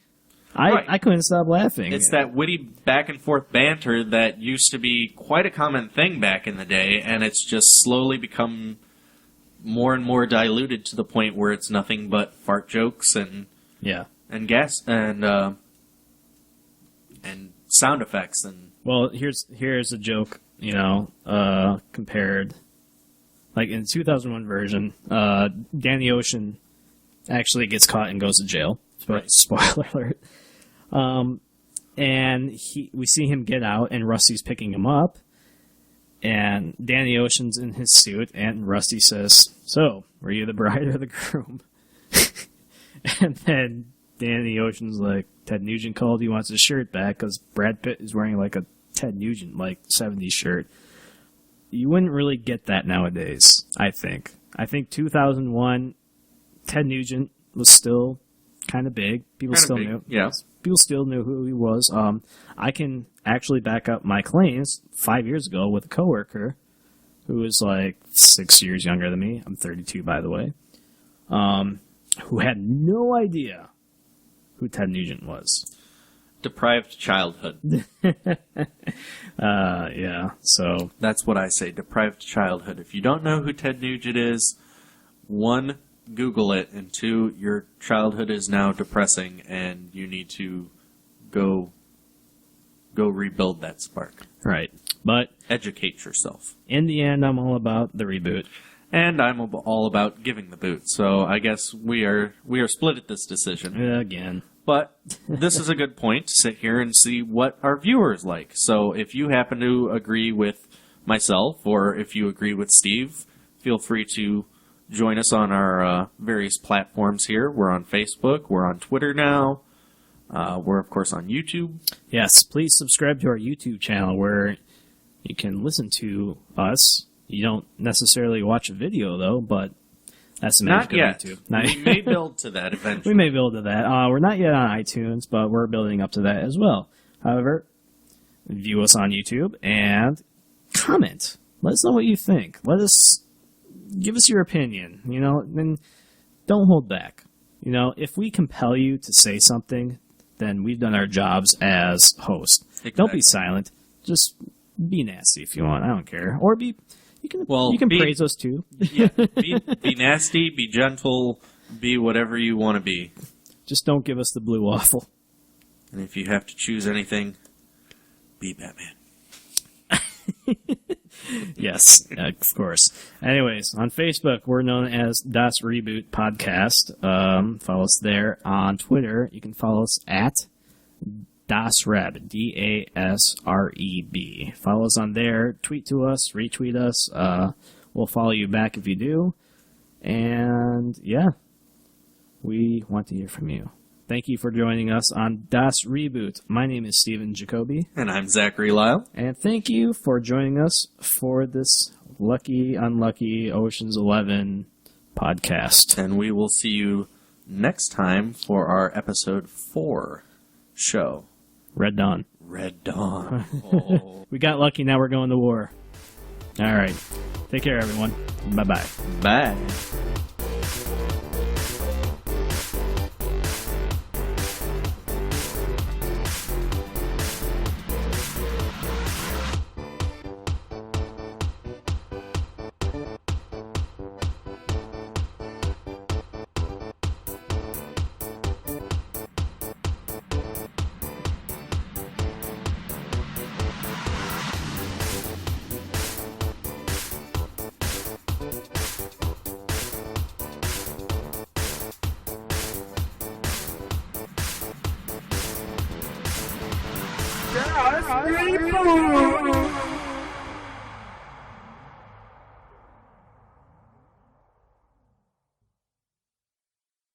I couldn't stop laughing. It's that witty back and forth banter that used to be quite a common thing back in the day, and it's just slowly become more and more diluted to the point where it's nothing but fart jokes and gas and sound effects and. Well, here's a joke. You know, compared like in the 2001 version, Danny Ocean actually gets caught and goes to jail. Right. Spoiler alert. And we see him get out, and Rusty's picking him up, and Danny Ocean's in his suit, and Rusty says, "So, were you the bride or the groom?" And then Danny Ocean's like, "Ted Nugent called. He wants his shirt back because Brad Pitt is wearing like a Ted Nugent like 70s shirt." You wouldn't really get that nowadays. I think 2001, Ted Nugent was still kind of big. People still knew. Yeah. People still knew who he was. I can actually back up my claims 5 years ago with a coworker who was like 6 years younger than me. I'm 32, by the way. Who had no idea who Ted Nugent was. Deprived childhood. Yeah, so. That's what I say, deprived childhood. If you don't know who Ted Nugent is, one, Google it, and two, your childhood is now depressing, and you need to go rebuild that spark. Right, but educate yourself. In the end, I'm all about the reboot, and I'm all about giving the boot. So I guess we are split at this decision again. But this is a good point to sit here and see what our viewers like. So if you happen to agree with myself, or if you agree with Steve, feel free to join us on our various platforms here. We're on Facebook. We're on Twitter now. We're, of course, on YouTube. Yes, please subscribe to our YouTube channel where you can listen to us. You don't necessarily watch a video, though, but that's the Not yet. YouTube. We may build to that eventually. We may build to that. We're not yet on iTunes, but we're building up to that as well. However, view us on YouTube and comment. Let us know what you think. Give us your opinion, and don't hold back. If we compel you to say something, then we've done our jobs as hosts. Exactly. Don't be silent. Just be nasty if you want. I don't care. Or you can praise us too. Yeah, be nasty, be gentle, be whatever you want to be. Just don't give us the blue waffle. And if you have to choose anything, be Batman. Yes, of course. Anyways, on Facebook, we're known as Das Reboot Podcast. Follow us there. On Twitter, you can follow us at Das Reb, DASREB. Follow us on there. Tweet to us, retweet us. We'll follow you back if you do. And yeah, we want to hear from you. Thank you for joining us on Das Reboot. My name is Stephen Jacoby. And I'm Zachary Lyle. And thank you for joining us for this lucky, unlucky Ocean's 11 podcast. And we will see you next time for our episode 4 show. Red Dawn. Red Dawn. Oh. We got lucky, now we're going to war. All right. Take care, everyone. Bye-bye. Bye. Das Reboot!